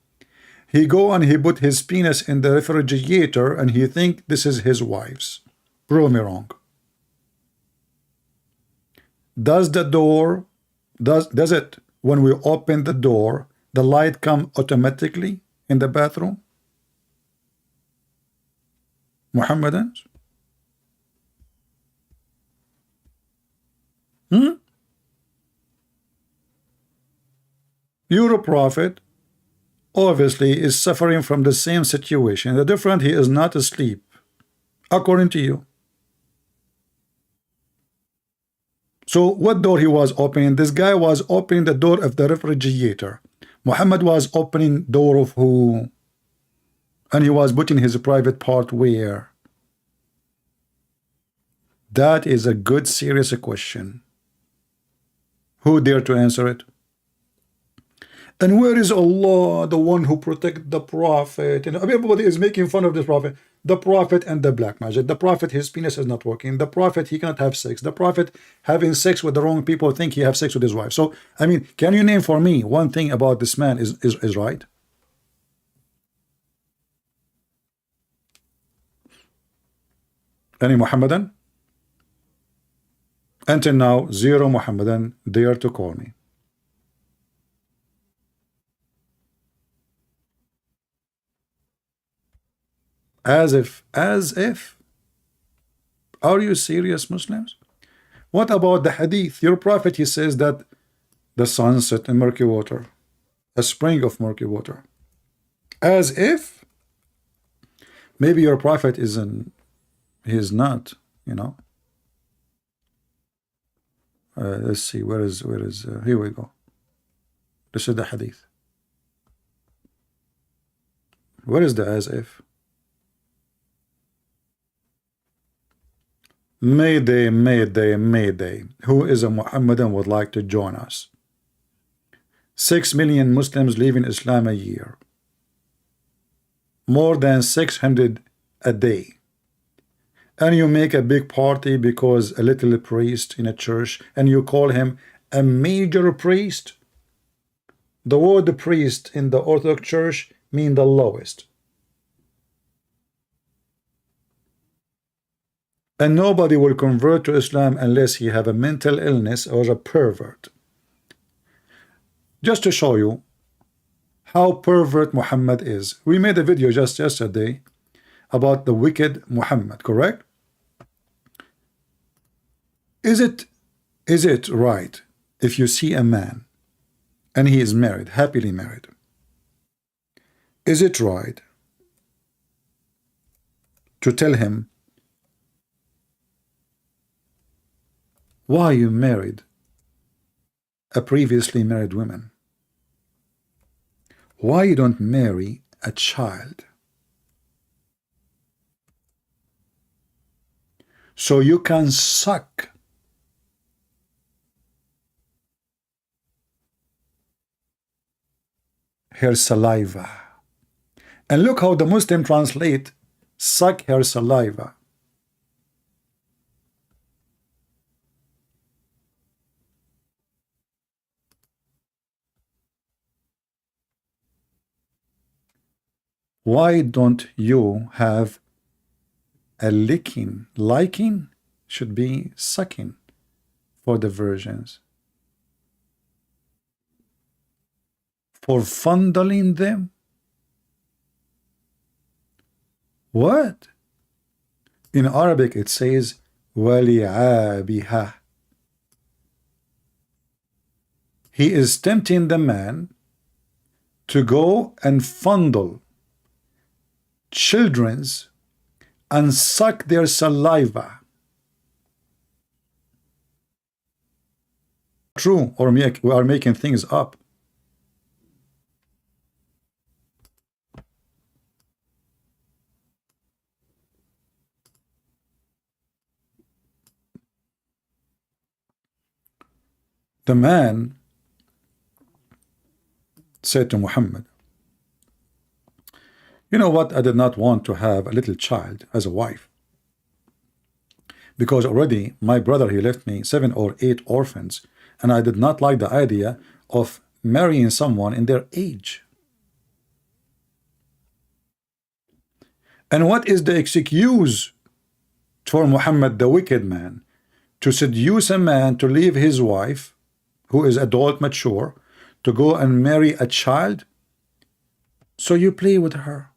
He go and he put his penis in the refrigerator and he think this is his wife's. Prove me wrong. Does the door, does it, when we open the door, the light come automatically in the bathroom? Muhammadans? Your prophet obviously is suffering from the same situation. The difference, he is not asleep, according to you. So what door he was opening? This guy was opening the door of the refrigerator. Muhammad was opening door of who? And he was putting his private part where? That is a good serious question. Who dare to answer it? And where is Allah, the one who protected the Prophet? And everybody is making fun of this Prophet. The Prophet and the black magic. The Prophet, his penis is not working. The Prophet, he cannot have sex. The Prophet having sex with the wrong people, think he have sex with his wife. So, I mean, can you name for me one thing about this man is right? Any Muhammadan? Until now, zero Muhammadan dare to call me. As if. Are you serious, Muslims? What about the hadith? Your prophet, he says that the sun set in murky water, a spring of murky water. As if. Maybe your prophet isn't, he is not, you know. Let's see, where is here we go. This is the hadith. Where is the as if? Mayday, mayday, mayday. Who is a Muhammadan would like to join us? 6 million Muslims leaving Islam a year. More than 600 a day. And you make a big party because a little priest in a church, and you call him a major priest. The word priest in the Orthodox Church means the lowest. And nobody will convert to Islam unless he have a mental illness or a pervert. Just to show you how pervert Muhammad is, we made a video just yesterday about the wicked Muhammad, correct? Is it right if you see a man and he is married, happily married? Is it right to tell him, why you married a previously married woman? Why you don't marry a child? So you can suck her saliva. And look how the Muslim translate suck her saliva. Why don't you have a licking? Liking should be sucking for the virgins. For fondling them? What? In Arabic it says وَلِعَابِهَا. He is tempting the man to go and fondle children's and suck their saliva. True, or we are making things up. The man said to Muhammad, you know what, I did not want to have a little child as a wife, because already my brother, he left me 7 or 8 orphans, and I did not like the idea of marrying someone in their age. And what is the excuse for Muhammad, the wicked man, to seduce a man to leave his wife, who is adult, mature, to go and marry a child? So you play with her.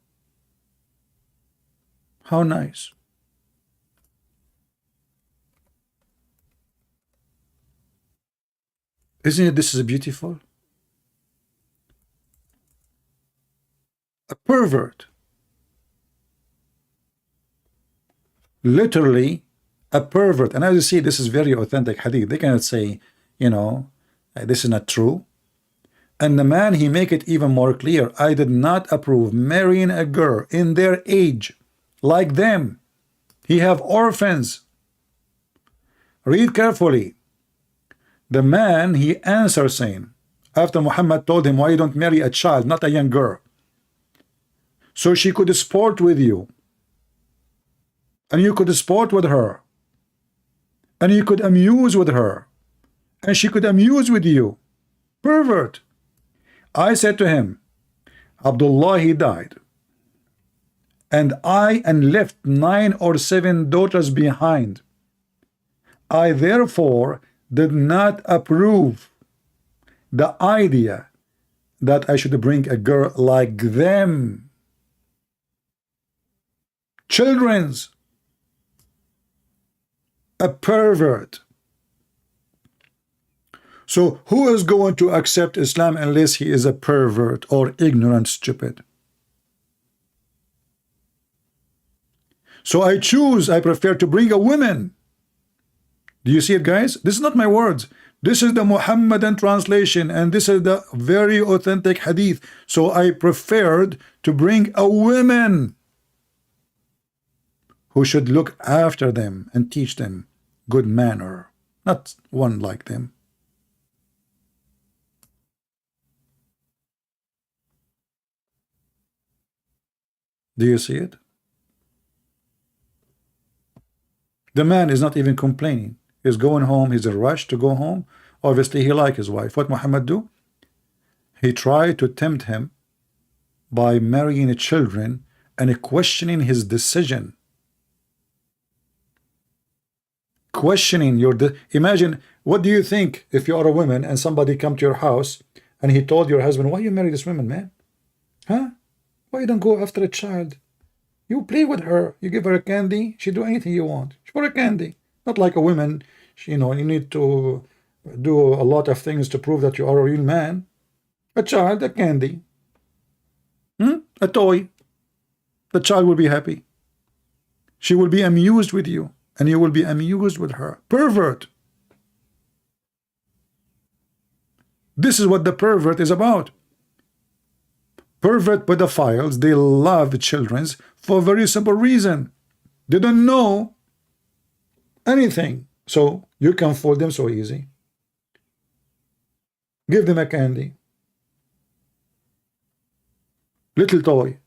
How nice. Isn't it this is beautiful? A pervert. Literally a pervert. And as you see, this is very authentic hadith. They cannot say, you know, this is not true. And the man, he make it even more clear. I did not approve marrying a girl in their age like them. He have orphans. Read carefully. The man, he answers saying, after Muhammad told him, why you don't marry a child, not a young girl, so she could sport with you, and you could sport with her, and you could amuse with her, and she could amuse with you. Pervert. I said to him, Abdullah, he died, and left 9 or 7 daughters behind. I therefore did not approve the idea that I should bring a girl like them. Children's. A pervert. So who is going to accept Islam unless he is a pervert or ignorant, stupid? So I prefer to bring a woman. Do you see it, guys? This is not my words. This is the Muhammadan translation, and this is the very authentic hadith. So I preferred to bring a woman who should look after them and teach them good manner, not one like them. Do you see it? The man is not even complaining. He's going home. He's in a rush to go home. Obviously, he likes his wife. What Muhammad do? He tried to tempt him by marrying children and questioning his decision. Questioning your imagine, what do you think if you are a woman and somebody come to your house and he told your husband, why you marry this woman, man? Huh? Why you don't go after a child? You play with her, you give her a candy, she do anything you want. She for a candy. Not like a woman, you know, you need to do a lot of things to prove that you are a real man. A child, a candy. A toy. The child will be happy. She will be amused with you, and you will be amused with her. Pervert. This is what the pervert is about. Pervert pedophiles, they love children for a very simple reason. They don't know anything, so you can fool them so easy. Give them a candy, little toy,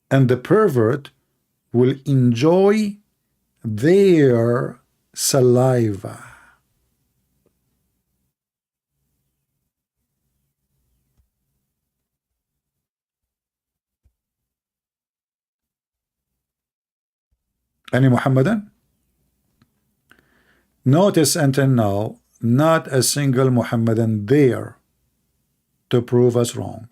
and the pervert will enjoy their saliva. Any Muhammadan? Notice until now, not a single Muhammadan there to prove us wrong.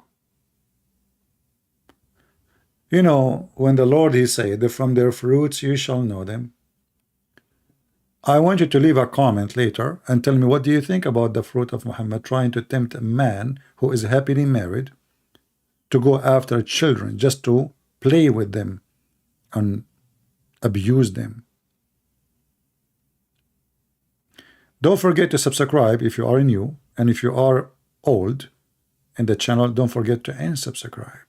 You know, when the Lord, he said, from their fruits you shall know them. I want you to leave a comment later and tell me, what do you think about the fruit of Muhammad trying to tempt a man who is happily married to go after children just to play with them and abuse them? Don't forget to subscribe if you are new, and if you are old in the channel, don't forget to unsubscribe.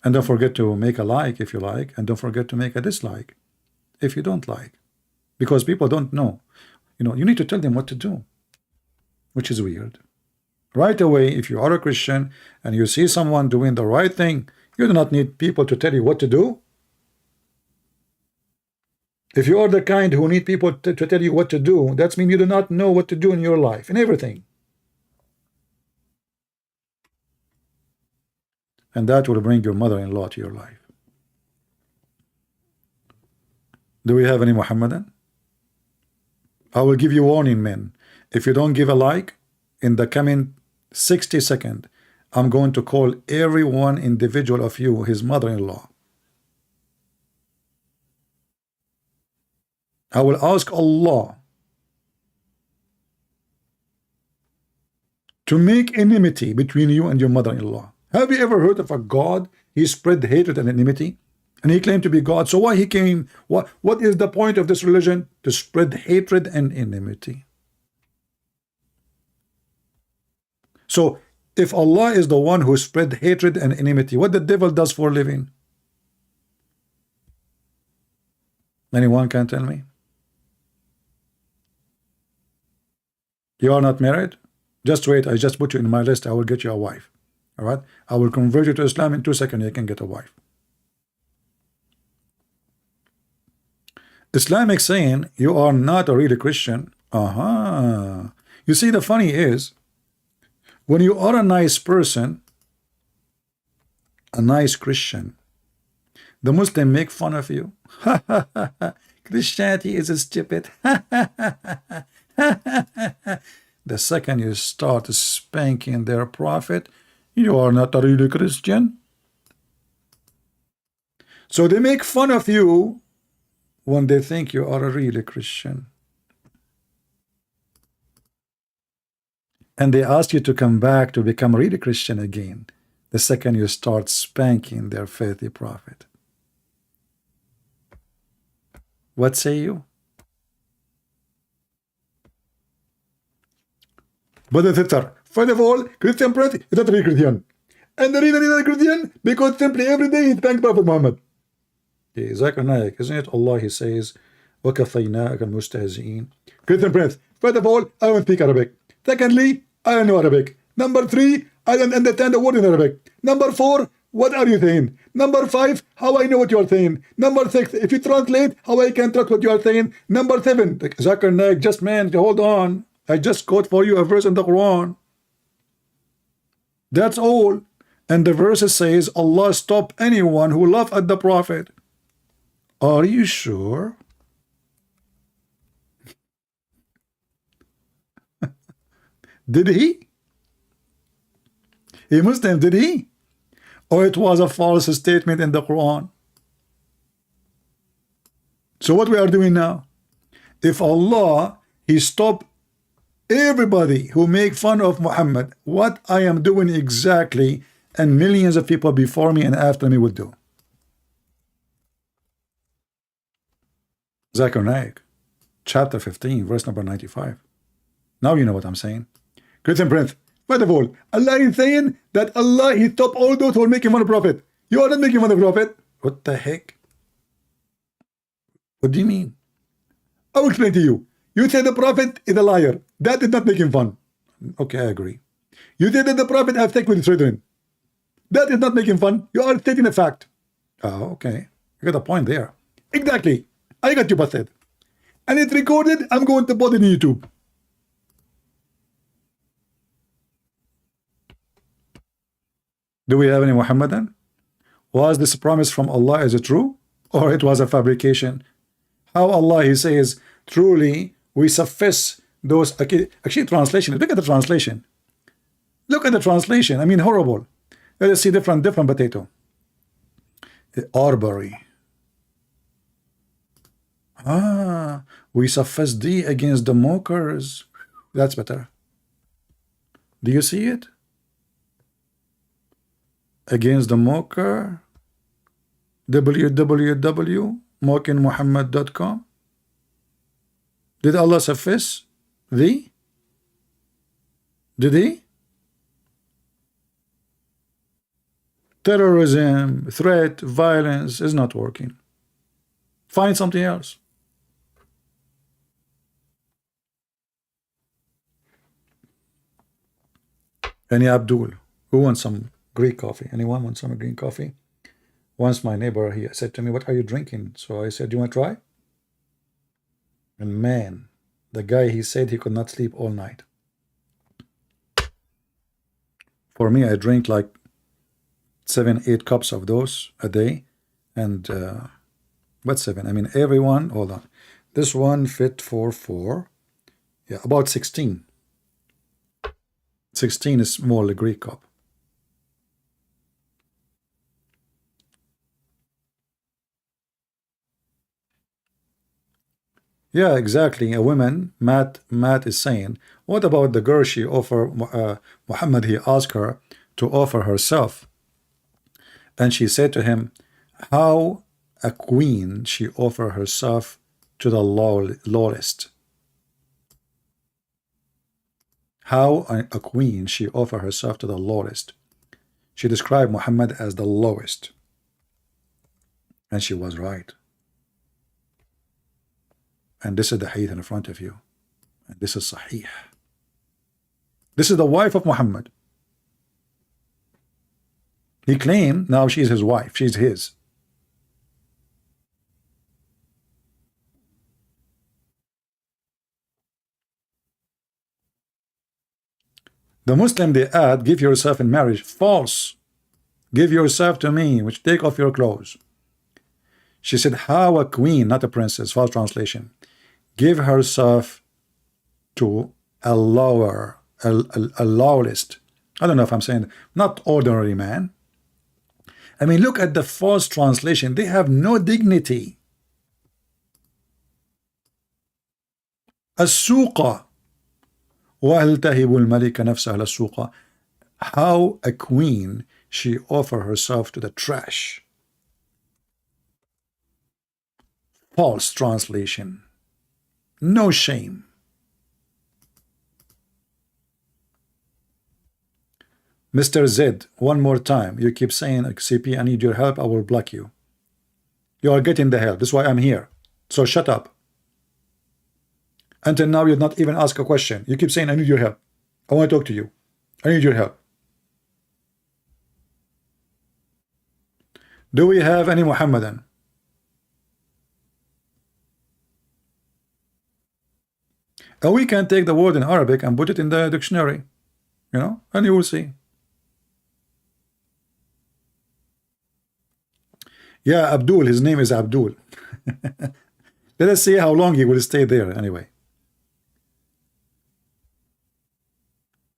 And don't forget to make a like if you like, and don't forget to make a dislike if you don't like, because people don't know. You know, you need to tell them what to do, which is weird. Right away, if you are a Christian and you see someone doing the right thing, you do not need people to tell you what to do. If you are the kind who need people to tell you what to do, that means you do not know what to do in your life, in everything. And that will bring your mother-in-law to your life. Do we have any Muhammadan? I will give you warning, men. If you don't give a like, in the coming 60 seconds, I'm going to call every one individual of you his mother-in-law. I will ask Allah to make enmity between you and your mother-in-law. Have you ever heard of a God? He spread hatred and enmity, and he claimed to be God. So why he came? What is the point of this religion? To spread hatred and enmity. So if Allah is the one who spread hatred and enmity, what the devil does for a living? Anyone can tell me? You are not married? Just wait, I just put you in my list. I will get you a wife. All right? I will convert you to Islam in 2 seconds. You can get a wife. Islamic saying you are not a really Christian. You see, the funny is, when you are a nice person, a nice Christian, the Muslim make fun of you. Christianity is stupid. The second you start spanking their prophet, you are not a really Christian. So they make fun of you when they think you are a really Christian. And they ask you to come back to become a really Christian again the second you start spanking their faithy prophet. What say you? But the sister, first of all, Christian Prince is not really Christian. And the reason he's not Christian, because simply every day he thanks Prophet Muhammad. Zakir Naik, isn't it? Allah, he says, وَكَفَيْنَاكَ الْمُسْتَهْزِئِينَ. Christian Prince, first of all, I don't speak Arabic. Secondly, I don't know Arabic. Number 3, I don't understand the word in Arabic. Number 4, what are you saying? Number 5, how I know what you are saying? Number 6, if you translate, how I can trust what you are saying? Number 7, Zakir Naik, just man, hold on. I just quote for you a verse in the Quran. That's all. And the verse says, Allah stop anyone who laugh at the Prophet. Are you sure? Did he? A Muslim, did he? Or it was a false statement in the Quran? So what we are doing now? If Allah, he stopped everybody who make fun of Muhammad, what I am doing exactly, and millions of people before me and after me would do. Zakir Naik, chapter 15, verse number 95. Now you know what I'm saying. Christian Prince, first of all, Allah is saying that Allah, he stopped all those who are making fun of Prophet. You are not making fun of Prophet. What the heck? What do you mean? I will explain to you. You say the Prophet is a liar. That is not making fun. Okay, I agree. You say that the Prophet has sex with his children. That is not making fun. You are stating a fact. Oh, okay. You got a point there. Exactly. I got you busted. And it's recorded. I'm going to put it in YouTube. Do we have any Muhammadan? Was this promise from Allah? Is it true? Or it was a fabrication? How Allah, he says, truly we suffice those. Actually, translation. Look at the translation. Look at the translation. I mean, horrible. Let us see different potato. Arbery. We suffice thee against the mockers. That's better. Do you see it? Against the mocker. www.mockingmuhammad.com. Did Allah suffice thee? Did he? Terrorism, threat, violence is not working. Find something else. Any Abdool? Who wants some Greek coffee? Anyone want some green coffee? Once my neighbor, he said to me, what are you drinking? So I said, do you want to try? And man, the guy, he said he could not sleep all night. For me, I drink like 7-8 cups of those a day. And what 7? I mean, everyone, hold on. This one fit for 4. Yeah, about 16. 16 is small, a Greek cup. Yeah, exactly. A woman, Matt is saying, what about the girl she offered, Muhammad, he asked her to offer herself. And she said to him, how a queen she offer herself to the lowest. How a queen she offer herself to the lowest. She described Muhammad as the lowest. And she was right. And this is the hadith in front of you. And this is sahih. This is the wife of Muhammad. He claimed now she's his wife. She's his. The Muslim, they add, give yourself in marriage. False. Give yourself to me, which take off your clothes. She said, how a queen, not a princess, false translation, give herself to a lower, a lowest, I don't know if I'm saying, not ordinary man. I mean, look at the false translation. They have no dignity. السوق وهل تهب الملك نفسها للسوق. How a queen, she offer herself to the trash. False translation. No shame. Mr. Z, one more time. You keep saying, CP, I need your help. I will block you. You are getting the help. This is why I'm here. So shut up. Until now, you'd not even ask a question. You keep saying, I need your help. I want to talk to you. I need your help. Do we have any Muhammadan? And we can take the word in Arabic and put it in the dictionary, you know, and you will see. Yeah, Abdul, his name is Abdul. Let us see how long he will stay there anyway.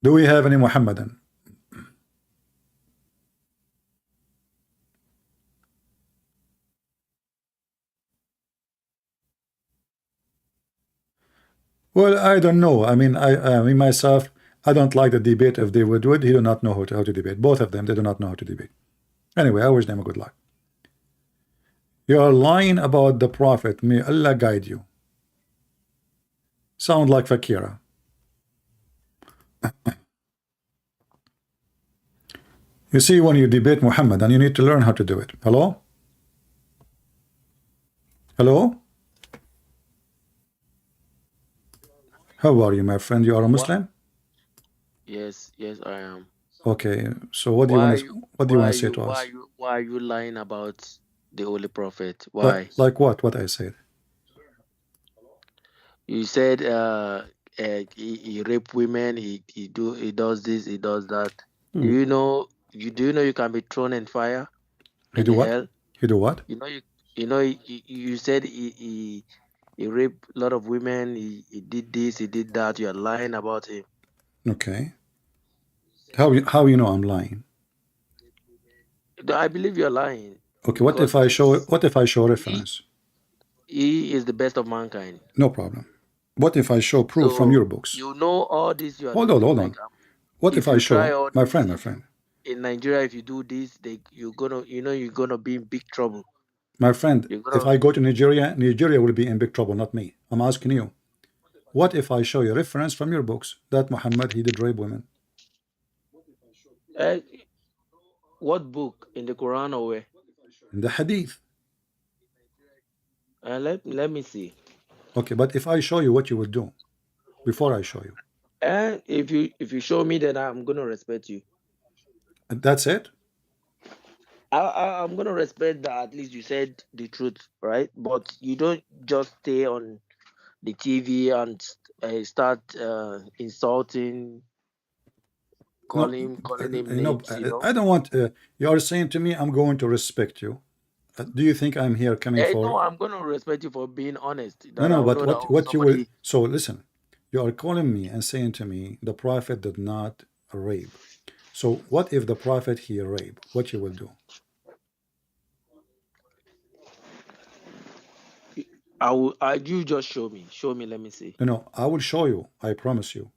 Do we have any Muhammadan? Well, I don't know. I mean, I mean myself, I don't like the debate of David Wood. He do not know how to debate. Both of them, they do not know how to debate. Anyway, I wish them a good luck. You are lying about the Prophet. May Allah guide you. Sound like Fakira. You see, when you debate Muhammad, and you need to learn how to do it. Hello? Hello? How are you, my friend? You are a Muslim? Yes, yes, I am. Okay. So what do you want to say to us? Why are you lying about the Holy Prophet? Why? Like what? What I said? You said he rape women, he does this, he does that. Do you know you can be thrown in fire He in do the what? hell? He do what? You said he raped a lot of women, he did this, he did that. You are lying about him. Okay. How you know I'm lying? I believe you're lying. Okay. What if I show reference? He is the best of mankind. No problem. What if I show proof from So your books? you know all this you are Hold on, doing. hold Like on. What if if I you try show, all my this, friend, if you in Nigeria, if you do this, you're gonna be in big trouble. my friend, You're if gonna I go to Nigeria, Nigeria will be in big trouble, not me. I'm asking you. What if I show you reference from your books that Muhammad, he did rape women? uh, what book in the Quran or where? In the hadith. Let me see. Okay, but if I show you, what you will do before I show you? And if you show me, then I'm gonna respect you. That's it? I'm gonna respect that at least you said the truth, right? But you don't just stay on the TV and start insulting, No, calling him you know, names. I don't want, you are saying to me, I'm going to respect you. Do you think I'm here coming No, for, I'm gonna respect you for being honest. no, That no, I'll but know that what you will, somebody. so listen, you are calling me and saying to me, the Prophet did not rape. So what if the Prophet he rape? What you will do? You just show me. Show me. Let me see. No, no, I will show you. I promise you.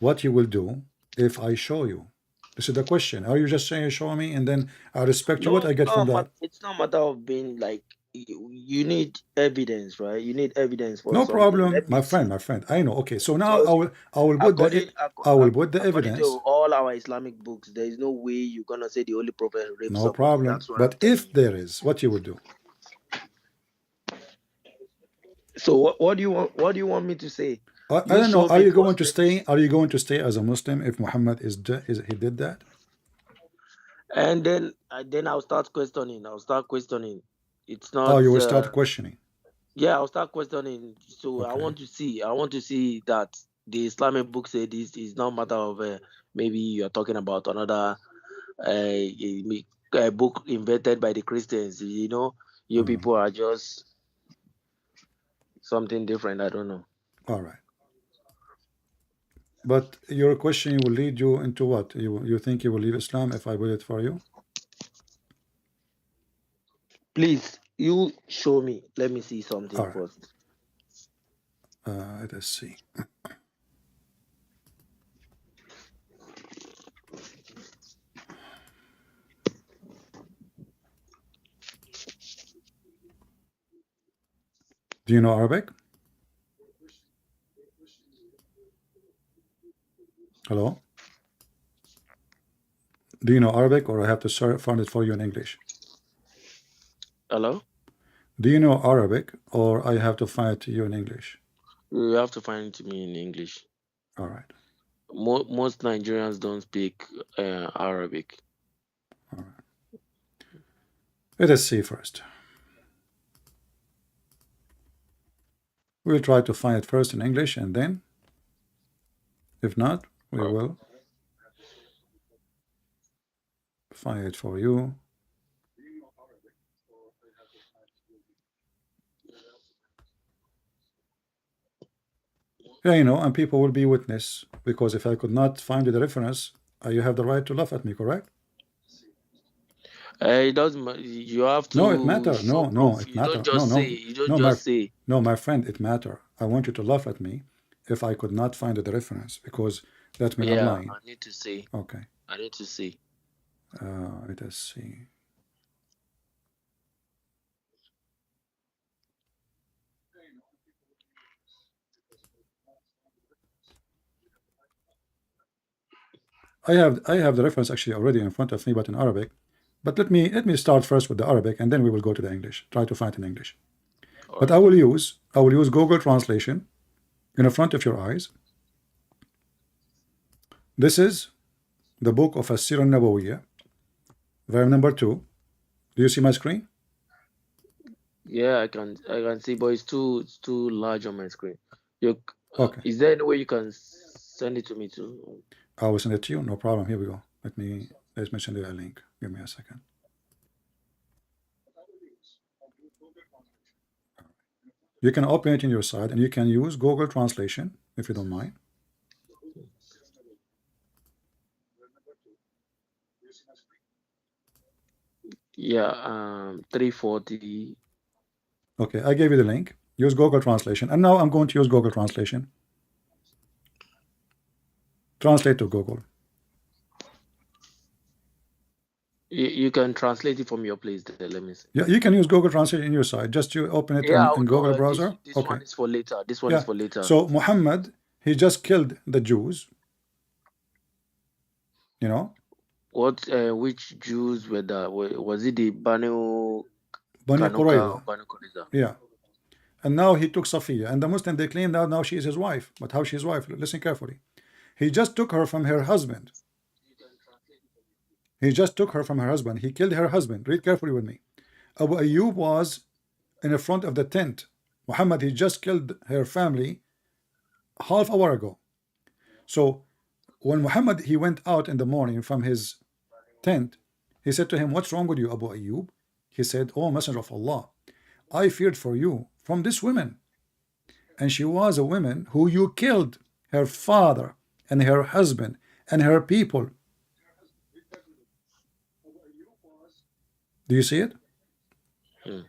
What you will do if I show you? This is the question. Are you just saying show me and then I respect you? What No, I get from that? it's not matter of being like you need evidence, right? You need evidence for No something. problem, Let me see. my friend. I know. Okay, so now Because I will put the according evidence. to all our Islamic books, there is no way you're gonna say the Holy Prophet raped No somebody. problem. That's what I'm But telling if you. there is, what you will do? So what do you want? What do you want me to say? I You don't know. show Are me you going to Muslims, stay? Are you going to stay as a Muslim if Muhammad is he did that? and then I'll start questioning. I'll start questioning. It's Oh, not. you will start questioning. Yeah, I'll start questioning. So I Okay. want to see. I want to see that the Islamic book say this is not matter of maybe you're talking about another a book invented by the Christians. You know, you Uh, people are just something different. I don't know. all right. But your question will lead you into what? You think you will leave Islam if I will it for you? Please, you show me. Let me see All something right. first. Let's see. Do you know Arabic? Hello? Do you know Arabic or I have to find it for you in English? Hello? Do you know Arabic or I have to find it to you in English? You have to find it to me in English. All right. Most Nigerians don't speak Arabic. All right. Let us see first. We'll try to find it first in English and then, if not, we Oh, will find it for you. Yeah, you know, and people will be witness because if I could not find the reference, you have the right to laugh at me, correct? it doesn't matter. You have No, it to matter. show No, no, proof. it You don't matter. No, just say. no, You don't no, just say. no, my friend, it matter. I want you to laugh at me if I could not find the reference because that means I'm Yeah, lying. I need to say. Okay. I need to say. Let us see. I have the reference actually already in front of me, but in Arabic. But let me start first with the Arabic, and then we will go to the English. Try to find it in English. All But right. I will use Google Translation in front of your eyes. This is the book of As-Sirah Nabawiyya, volume number 2. Do you see my screen? Yeah, I can see, but it's too large on my screen. You Okay, is there any way you can send it to me too? I will send it to you. No problem. Here we go. Let me send you a link. Give me a second. You can open it in your side, and you can use Google Translation if you don't mind. Yeah, 340. Okay, I gave you the link. Use Google Translation, and now I'm going to use Google Translation. Translate to Google. You can translate it from your place there. Let me see. Yeah, you can use Google Translate in your side. Just you open it Yeah, in, I'll in do. Google This browser. this Okay. one is for later. This one is Yeah. for later. So Muhammad, he just killed the Jews. You know, What? Which Jews were that? Was it the Banu Bani Kanuka or Qurayza. Banu Qurayza? Yeah. And now he took Safiya, and the Muslim they claim that now she is his wife. But how she's wife? Listen carefully. He just took her from her husband. He just took her from her husband. He killed her husband. Read carefully with me. Abu Ayyub was in the front of the tent. Muhammad, he just killed her family half hour ago. So when Muhammad he went out in the morning from his tent, he said to him, "What's wrong with you, Abu Ayyub?" He said, "Oh, Messenger of Allah, I feared for you from this woman, and she was a woman who you killed, her father and her husband and her people." Do you see it? Hmm.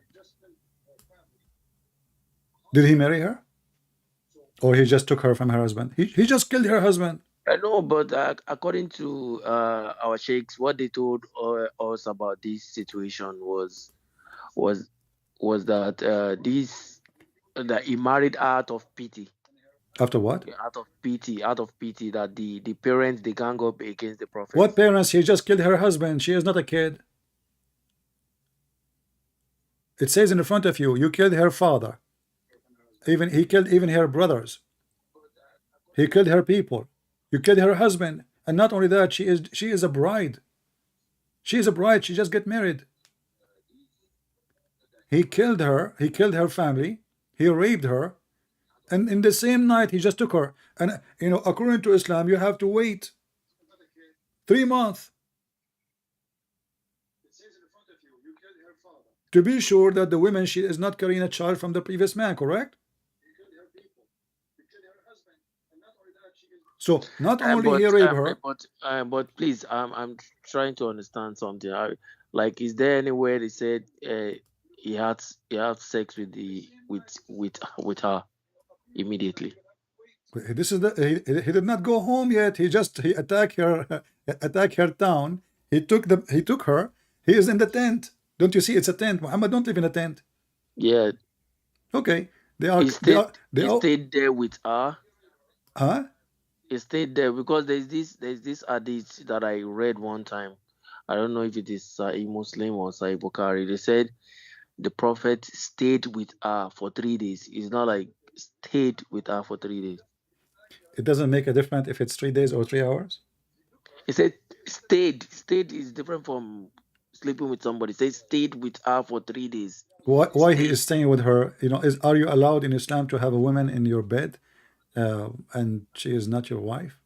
Did he marry her? Or he just took her from her husband? He just killed her husband. I know, but according to our sheikhs, what they told us about this situation was was that that he married out of pity. After what? Yeah, out of pity that the parents they gang up against the What prophets. parents? He just killed her husband. She is not a kid. It says in front of you, you killed her father. Even he killed even her brothers. He killed her people. You killed her husband. And not only that, she is a bride. She is a bride. She just get married. He killed her. He killed her family. He raped her. And in the same night, he just took her. And according to Islam, you have to wait 3 months to be sure that the woman, she is not carrying a child from the previous man, correct? So not only he raped her. But please, I'm trying to understand something. Like, is there anywhere they said he had sex with her immediately? This is he did not go home yet. He attacked her attacked her town. He took her. He is in the tent. Don't you see? It's a tent. Muhammad don't live in a tent. Yeah, Okay, he stayed. they He are. stayed there with her. Huh? He stayed there because there's this hadith that I read one time. I don't know if it is Sahih Muslim or Sahih Bukhari. They said the Prophet stayed with her for 3 days. It's not like stayed with her for 3 days. It doesn't make a difference if it's 3 days or 3 hours. He said stayed. Stayed is different from sleeping with somebody. Say stayed with her for 3 days. Why he Stayed. is staying with her? Are you allowed in Islam to have a woman in your bed, and she is not your wife?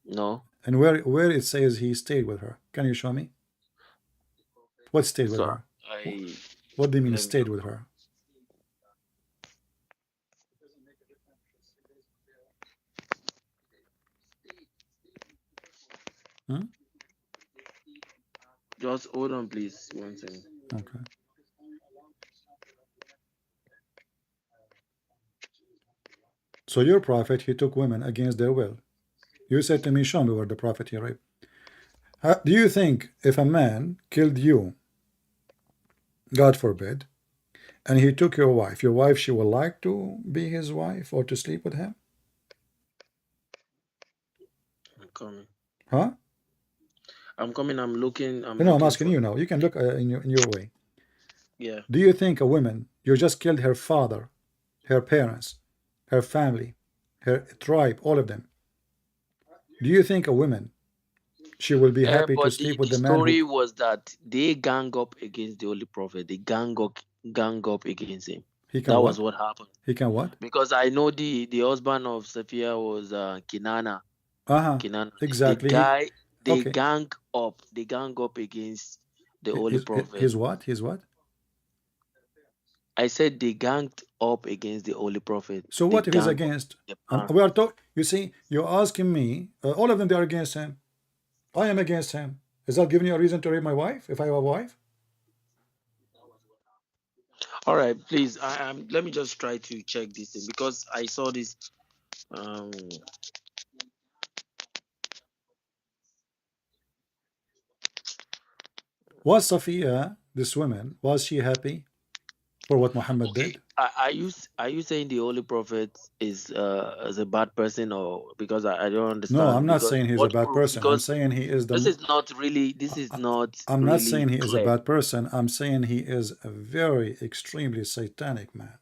No. And where it says he stayed with her? Can you show me? What stayed with So her? I What do you mean let me stayed with her? Hmm? just hold on, please. One second. Okay. So your prophet, he took women against their will. You said to me, show me where the prophet he raped. Do you think if a man killed you, God forbid, and he took your wife, she would like to be his wife or to sleep with him? I'm coming. Huh? I'm coming. I'm looking. I'm No, I'm looking asking for. you now. You can look in your way. Yeah. Do you think a woman, you just killed her father, her parents, her family, her tribe, all of them? Do you think a woman, she will be happy to But sleep the, with the the man who story was that they gang up against the Holy Prophet. They gang up against him. he can That was what? what happened. He can what? Because I know the husband of Sophia was Kinana. Uh-huh. Kinana. The Exactly. guy, they Okay. gang up. They gang up against the Holy Prophet. His what? His what? I said they ganged up against the Holy Prophet. So They what if he's gang up against? the plan. We are talking. You see, you're asking me. All of them, they are against him. I am against him. Is that giving you a reason to rape my wife? If I have a wife? All right, please. Let me just try to check this thing because I saw this. Um, Was Safiya, this woman, was she happy for what Muhammad okay. did? Are you saying the Holy Prophet is a bad person, or because I don't No, I'm understand, not because saying he's a what bad proof, person. I'm because saying he is this the. is not really this is not I'm not saying really he is a clear. bad person. I'm saying he is a very extremely satanic man.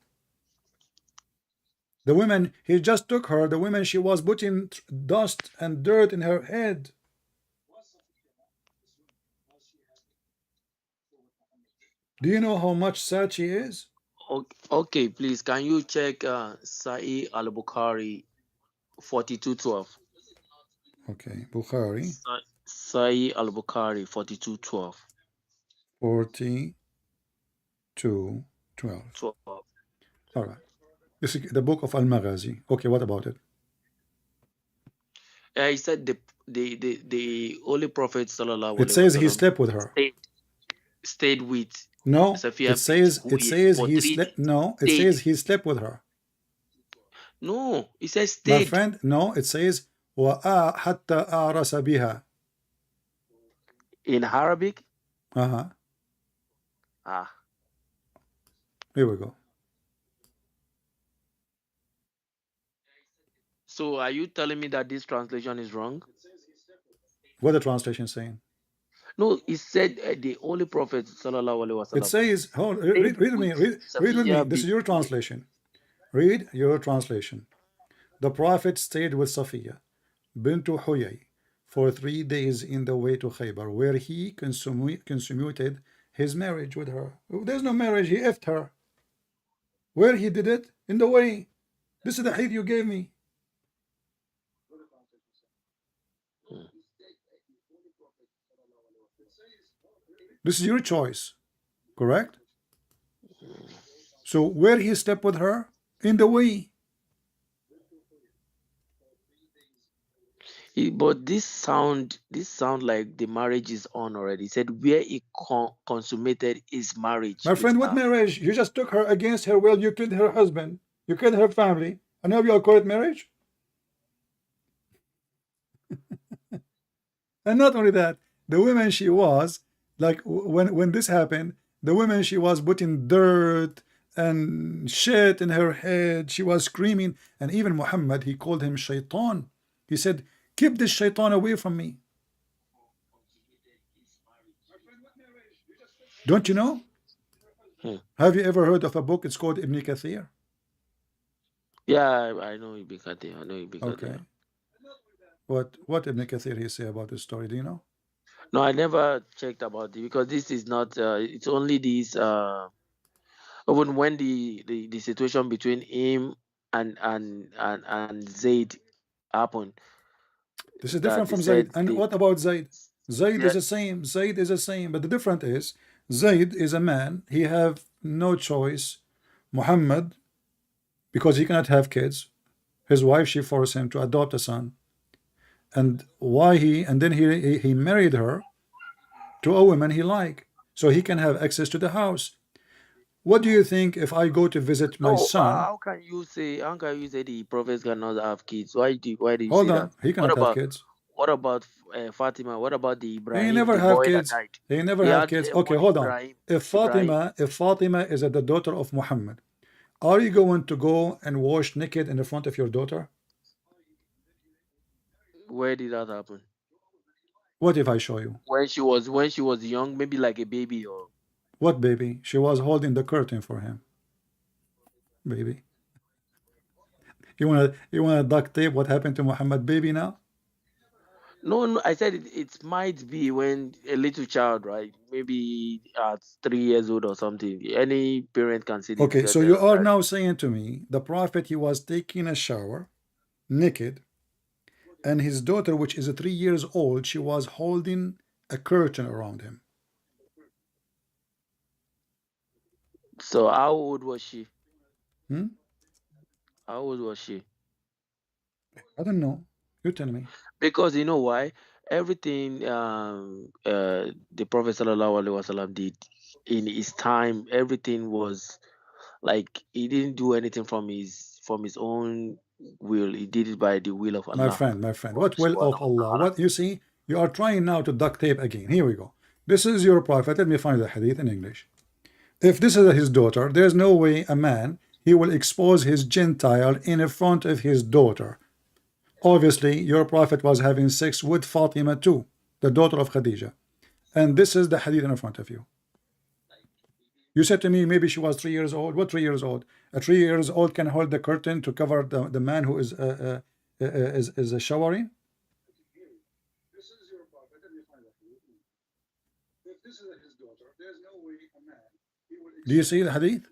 The woman, he just took her. The woman, she was putting dust and dirt in her head. Do you know how much sad she is? Okay, please, can you check Sahih al-Bukhari 42:12? Okay, Bukhari Sahih al-Bukhari 42:12. 42:12. 12. All right. This is the book of Al-Maghazi. Okay, what about it? Yeah, he said the Holy Prophet sallallahu It alaihi says he wasallam slept with her. stayed with No, Safia it bint says it Huyai says for he three slept. days. No, it Stayed. says he slept with her. No, he says My stayed. friend, no, it says حتى أعرس بها. In Arabic. Uh-huh. Ah, Here we go. so are you telling me that this translation is wrong? What the translation saying? No, he said the Holy Prophet sallallahu alaihi It wasallam says, hold, stayed read with me, with read with me. Safia This is bint your Huyai. translation. Read your translation. The Prophet stayed with Safiya bint Huyay for 3 days in the way to Khaybar, where he consummated his marriage with her. There's no marriage, he effed her. Where he did it? In the way. This is the hadith you gave me. This is your choice, correct? So where he slept with her? In the way. But this sound like the marriage is on already. He said where he consummated his marriage My with friend, what her. marriage? You just took her against her will. You killed her husband. You killed her family. And now you'll call it marriage? And not only that, the woman she was, like when this happened, the woman she was putting dirt and shit in her head. She was screaming. And even Muhammad, he called him shaitan. He said, keep this shaitan away from me. Don't you know? Have you ever heard of a book? It's called Ibn Kathir. Yeah, I know Ibn Kathir. I know Ibn Okay. Kathir. What Ibn Kathir he say about this story? Do you know? No, I never checked about it because this is not. It's only this. Even when the situation between him and Zaid happened, This is that different they from Zayd. said And what about Zayd? Zayd is yeah, the same. Zayd is the same. But the difference is Zayd is a man. He have no choice. Muhammad, because he cannot have kids, his wife she forced him to adopt a son. And why and then he married her to a woman he like, so he can have access to the house. What do you think if I go to visit my no. son? How can you say the prophets cannot have kids? Why do you Hold say that? on, he What cannot have about kids. what about Fatima? What about the He Ibrahim, never the have boy that kids. died? He never He have had kids. Okay, one hold on. Ibrahim. If Ibrahim. Fatima, if Fatima is the daughter of Muhammad, are you going to go and wash naked in the front of your daughter? Where did that happen? What if I show you? When she was young, maybe like a baby or What baby? She was holding the curtain for him, baby. You wanna duct tape what happened to Muhammad baby now? no, no. I said it might be when a little child, right? Maybe at 3 years old or something. Any parent can see this. Okay, so you are now saying to me the prophet he was taking a shower naked, and his daughter, which is 3 years old, she was holding a curtain around him. So how old was she? Hmm? How old was she? I don't know. You tell me. Because you know why? Everything the Prophet sallallahu alaihi wasallam did in his time, everything was like he didn't do anything from his own will. He did it by the will of Allah My friend, what will of subhanahu wa Allah? ta'ala. What you see, you are trying now to duct tape again. Here we go. This is your prophet. Let me find the hadith in English. If this is his daughter, there's no way a man he will expose his Gentile in front of his daughter. Obviously, your prophet was having sex with Fatima too, the daughter of Khadija. And this is the hadith in front of you. You said to me maybe she was 3 years old. What 3 years old? A 3 years old can hold the curtain to cover the man who is showering. Do you see the hadith?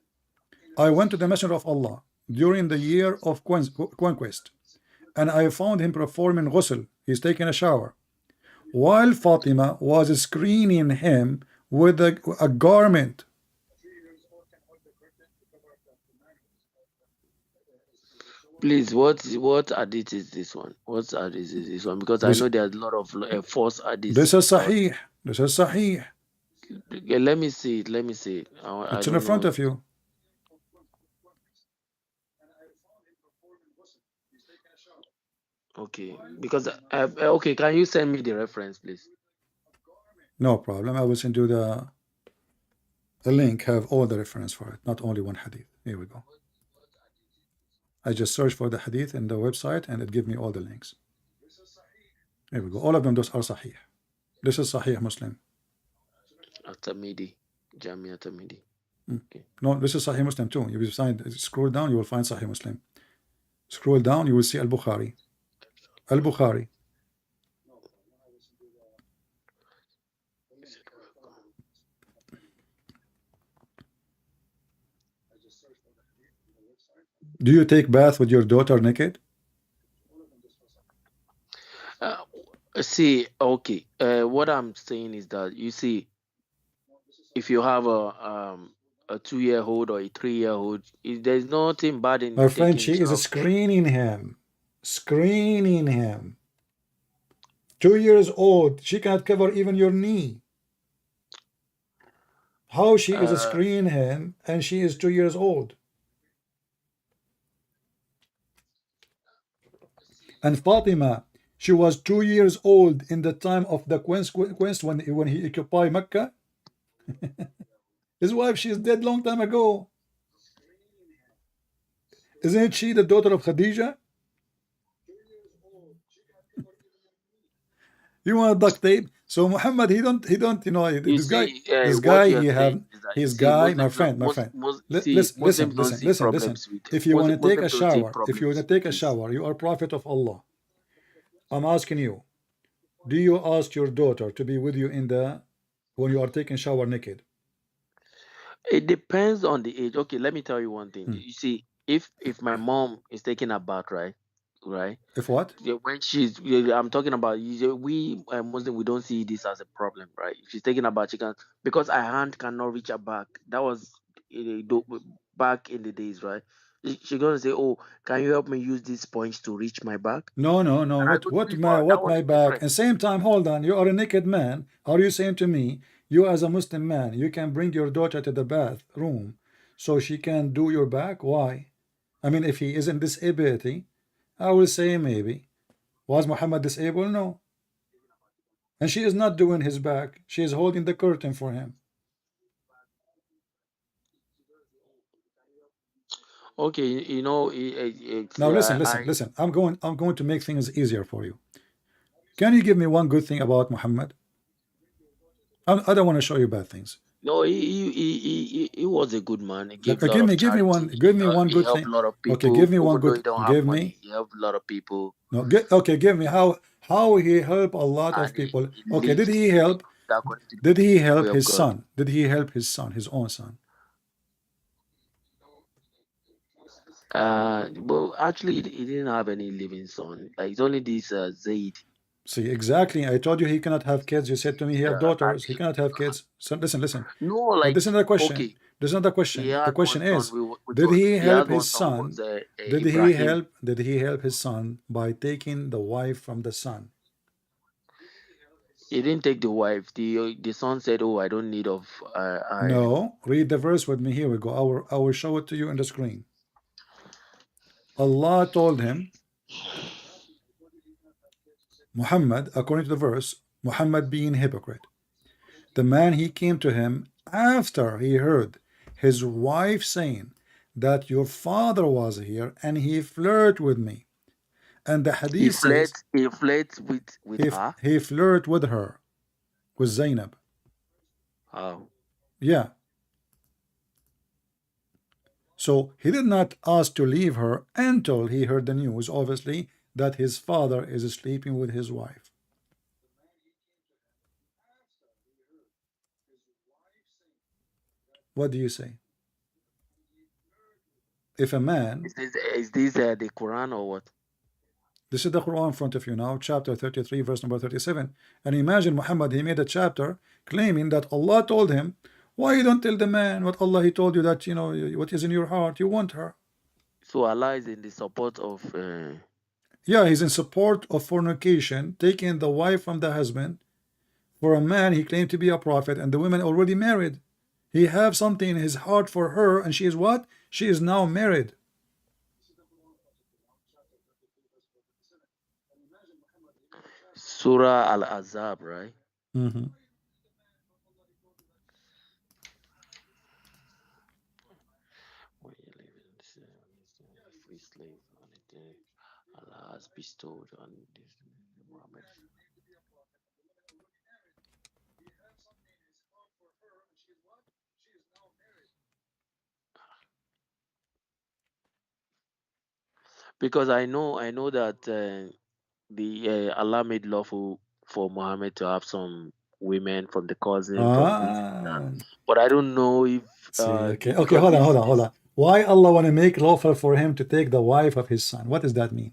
I went to the Messenger of Allah during the year of conquest, and I found him performing ghusl. He's taking a shower, while Fatima was screening him with a garment. Please, what hadith is this one? What hadith is this one? Because I This know there's a lot of false this hadiths is out Sahih. This is Sahih. there. Okay, let me see it. Let me see it. I It's in don't front know. of you. Okay, because okay, can you send me the reference, please? No problem. I will send you the link. Have all the reference for it, not only one hadith. Here we go. I just searched for the hadith in the website, and it give me all the links. Here we go. All of them, those are Sahih. This is Sahih Muslim. Atamidi, Jamia Atamidi. Okay. No, this is Sahih Muslim too. If you scroll down, you will find Sahih Muslim. Scroll down, you will see Al-Bukhari. Al-Bukhari. Do you take bath with your daughter naked? Uh, See, okay. What I'm saying is that you see, if you have a 2-year-old or a 3-year-old, there's nothing bad in My friend, taking she is care of them. screening him. Screening him. 2 years old. She cannot cover even your knee. How she is Uh, screening him and she is 2 years old? And Fatima, she was 2 years old in the time of the quest when he occupied Mecca. His wife, she is dead long time ago. Isn't she the daughter of Khadija? You want duct tape? So Muhammad, he don't, you this guy, see, this what guy, you're saying is that you his see, guy, my Muslims don't, friend, my friend. see, Listen, listen, Muslims don't listen, see listen, listen. problems with If you want to take a Muslims don't see shower, if you want to problems take with a this. shower, you are prophet of Allah. I'm asking you, do you ask your daughter to be with you in the when you are taking shower naked? It depends on the age. Okay, let me tell you one thing. Hmm. You see, if my mom is taking a bath, right, If what? yeah, when she's, yeah, I'm talking about we Muslim, we don't see this as a problem, right? If she's taking a bath, she can, because her hand cannot reach her back. That was back in the days, right? She gonna say, "Oh, can you help me use this sponge to reach my back?" No, no, no. And I What go to what leave my her. That what was my a back? different. And same time, hold on. You are a naked man. Are you saying to me, you as a Muslim man, you can bring your daughter to the bathroom so she can do your back? Why? I mean, if he isn't disability, I will say maybe. Was Muhammad disabled? No. And she is not doing his back. She is holding the curtain for him. Okay, Now listen, listen, listen. I'm going to make things easier for you. Can you give me one good thing about Muhammad? I don't want to show you bad things. no, he was a good man. He Like, gave a lot give of me, charity. give me one He good helped thing. a lot of Okay, give people, me one even though good. he don't have Give me money. He helped a lot of people, no. Okay, give me how he helped a lot of and people. he Okay, did lived he help? according to Did he the way help of his God. son? Did he help his son, his own son? Well, actually, he didn't have any living son. Like it's only this Zaid. See, exactly. I told you he cannot have kids. You said to me he have And daughters. He cannot have kids. So listen, listen. no, This like is not a question. okay, This is not a he question. The had one question son is, with did he he help had one his son was son? Did he Ibrahim. help? Did he help his son by taking the wife from the son? He didn't take the wife. The son said, "Oh, I don't need of her anymore." No. Read the verse with me. Here we go. I will show it to you on the screen. Allah told him, Muhammad, according to the verse, Muhammad being hypocrite. The man he came to him after he heard his wife saying that your father was here and he flirted with me. And the hadith says He fled with he, her. he flirted with her, with Zainab. Oh. Yeah. So he did not ask to leave her until he heard the news, obviously, that his father is sleeping with his wife. What do you say? If a man, Is this the Quran or what? this is the Quran in front of you now, chapter 33, verse number 37. And imagine Muhammad, he made a chapter claiming that Allah told him, why you don't tell the man what Allah he told you that, what is in your heart, you want her. So Allah is in the support of. Yeah, he's in support of fornication, taking the wife from the husband. For a man, he claimed to be a prophet, and the woman already married. He have something in his heart for her, and she is what? She is now married. Surah Al Azab, right? Mhm. When you live in free slave on the day Allah has bestowed on this Muhammad. Because I know that the Allah made lawful for Muhammad to have some women from the cousin, from this and that. Ah, But I don't know if see, okay, okay, because hold on, hold on, hold this on. Why Allah want to make lawful for him to take the wife of his son? What does that mean?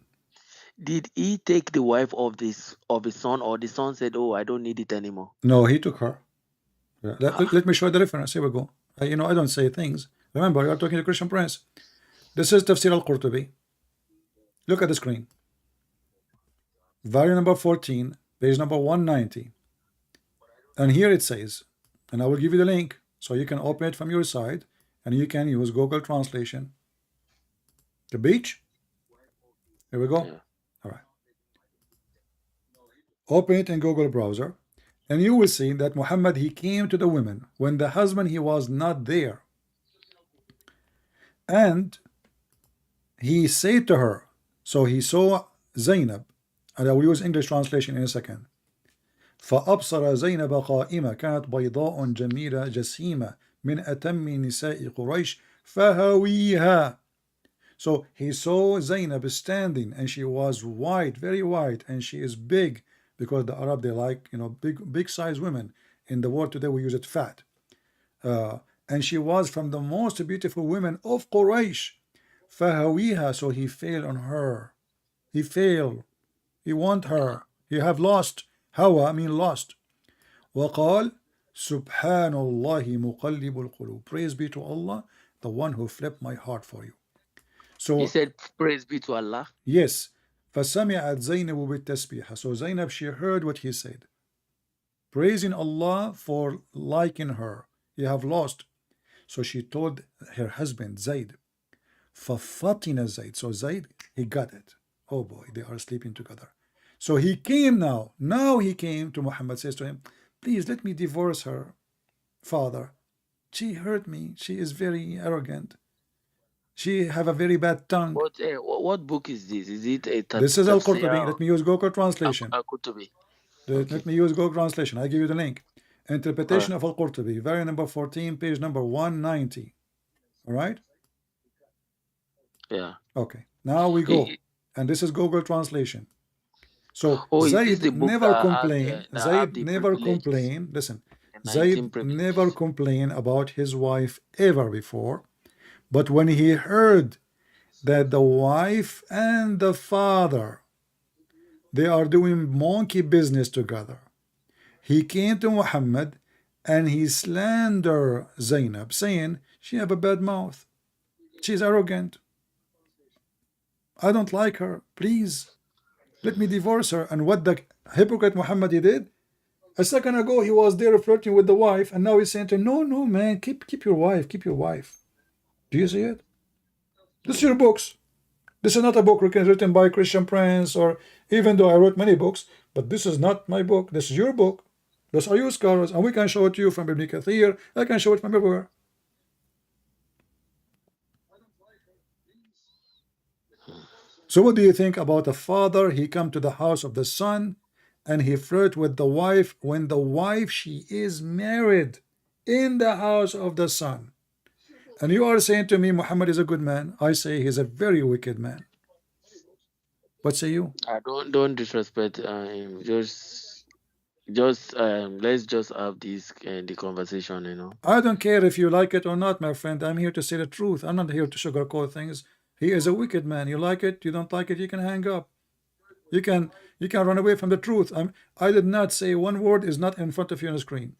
did he take the wife of this of his son, or the son said, "Oh, I don't need it anymore"? No, he took her. Yeah, Ah, let me show the reference. Here we go. I don't say things. Remember, you're talking to Christian Prince. This is Tafsir al-Qurtubi. Look at the screen. Volume number 14, page number 190. And here it says, and I will give you the link so you can open it from your side and you can use Google Translation. The beach. Here we go. yeah. All right. Open it in Google browser and you will see that Muhammad, he came to the women when the husband, he was not there. And he said to her, so he saw Zainab, and I will use English translation in a second. فأبصر زينب قائمة كانت بيضاء جميلة جسيمة من أتم نساء قريش فهويها. So he saw Zainab standing and she was white, very white, and she is big because the Arab, they like, big size women. In the world today we use it fat. And she was from the most beautiful women of Quraysh. فهويها, so he fell on her. He fell. He want her. He have lost. Hawa mean lost. وقال سبحان الله مقلب القلوب. Praise be to Allah, the one who flipped my heart for you. He So said, "Praise be to Allah." yes, فسمعت زينب بالتسبيح. So Zainab, she heard what he said, praising Allah for liking her. You have lost. So she told her husband Zaid. ففطن Zaid. So Zaid, he got it. Oh boy, they are sleeping together. So he came now. Now he came to Muhammad, says to him, please let me divorce her, father. She hurt me. She is very arrogant. She have a very bad tongue. What book is this? Is it a This is tafsir Al-Qurtubi. or Let me use Google Translation. Kutubi? Let Okay. me use Google Translation. I give you the link. All Interpretation right. of Al-Qurtubi, volume number 14, page number 190. All right? Yeah. Okay. Now we I- go. I- And this is Google Translation. So Oh, is this Zaid the book never complained. that have Zaid the never privileges, complained. Listen, the 19 Zaid never privileges? complained about his wife ever before. But when he heard that the wife and the father, they are doing monkey business together, he came to Muhammad and he slandered Zainab, saying she have a bad mouth. She's arrogant. I don't like her. Please let me divorce her. And what the hypocrite Muhammad he did? A second ago he was there flirting with the wife, and now he's saying to her, no, no, man, keep your wife, keep your wife. Do you see it? This is Hmm. your books. This is not a book written by Christian Prince, or even though I wrote many books, but this is not my book. This is your book. Those are your scholars, and we can show it to you from Ibn Kathir. I can show it from everywhere. So what do you think about a father? He come to the house of the son, and he flirt with the wife when the wife, she is married in the house of the son. And you are saying to me Muhammad is a good man. I say he's a very wicked man. What say you? Don't disrespect him. Just let's just have this the conversation. I don't care if you like it or not, my friend. I'm here to say the truth. I'm not here to sugarcoat things. He is a wicked man. You like it, you don't like it, you can hang up. You can run away from the truth. I did not say one word is not in front of you on the screen.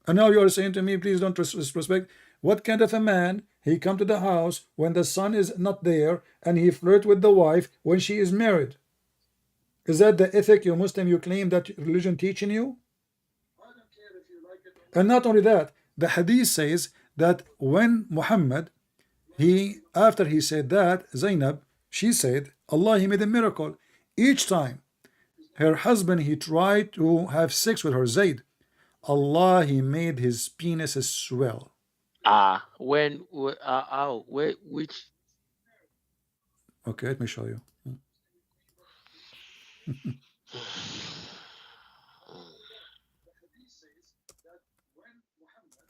And now you are saying to me, please don't disrespect. What kind of a man? He come to the house when the son is not there, and he flirt with the wife when she is married. Is that the ethic you Muslim you claim that religion teaching you? And not only that, the hadith says that when Muhammad, he after he said that, Zainab, she said, Allah, he made a miracle. Each time her husband, he tried to have sex with her, Zaid, Allah, he made his penis swell. How, where, which? Okay, let me show you.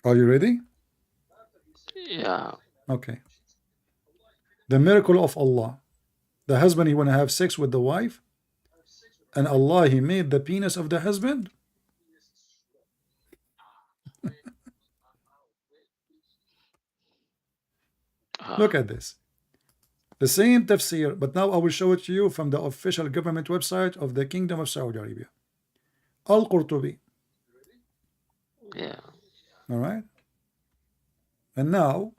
Are you ready? Yeah. Okay. The miracle of Allah. The husband, he want to have sex with the wife, and Allah, he made the penis of the husband. Look Ah, at this. The same tafsir, but now I will show it to you from the official government website of the Kingdom of Saudi Arabia. Al-Qurtubi. yeah. All right. And now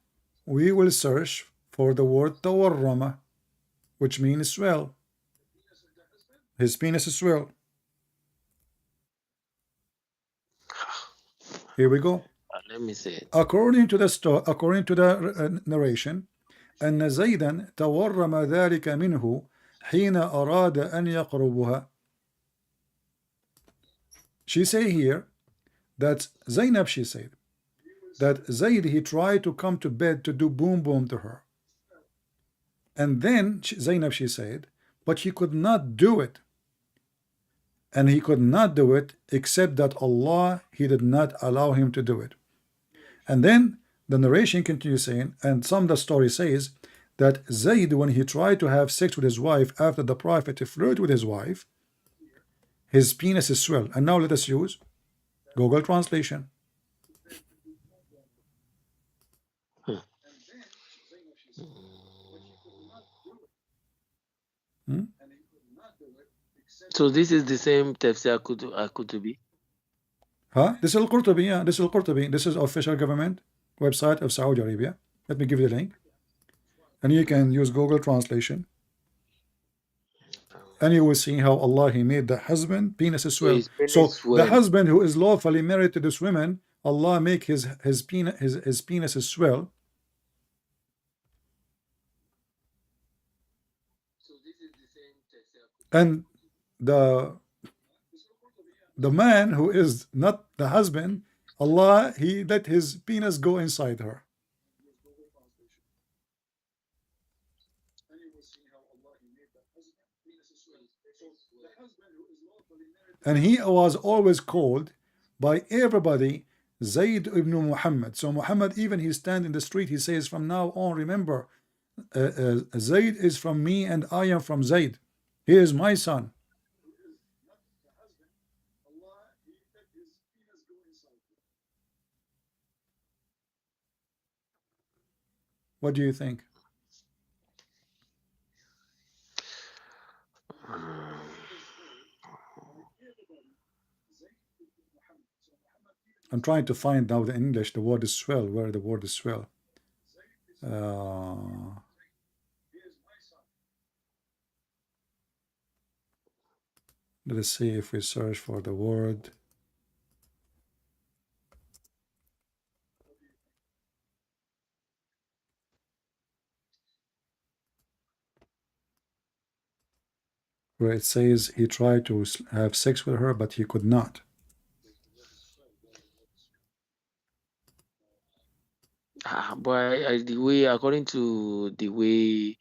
we will search for the word tawarrama, which means swell. His penis is swell. Here we go. Let me say it. According to the narration, أن زيدا تورم ذلك منه حين أراد أن يقربها. She say here that Zainab, she said that Zayd, he tried to come to bed to do boom boom to her, and then Zainab, she said, but he could not do it, and he could not do it except that Allah, he did not allow him to do it. And then the narration continues saying, and some of the story says that Zayd, when he tried to have sex with his wife after the Prophet to flirt with his wife, his penis is swelled. And now let us use Google Translation. Hmm. Hmm? So this is the same tafsir Kutubi. Huh? This is Al-Qurtubi, yeah. This is Al-Qurtubi. This is official government website of Saudi Arabia. Let me give you the link. And you can use Google Translation. And you will see how Allah, he made the husband penis as So well. his So penis the well. husband who is lawfully married to this woman, Allah make his penis as swell. And the man who is not the husband, Allah, he let his penis go inside her. And he was always called by everybody Zayd ibn Muhammad. So Muhammad, even he stand in the street, he says, from now on, remember, Zayd is from me and I am from Zayd. He is my son. What do you think? I'm trying to find now the English, the word is swell, where the word is swell. Let us see if we search for the word. Where it says he tried to have sex with her, but he could not. But the way, according to the way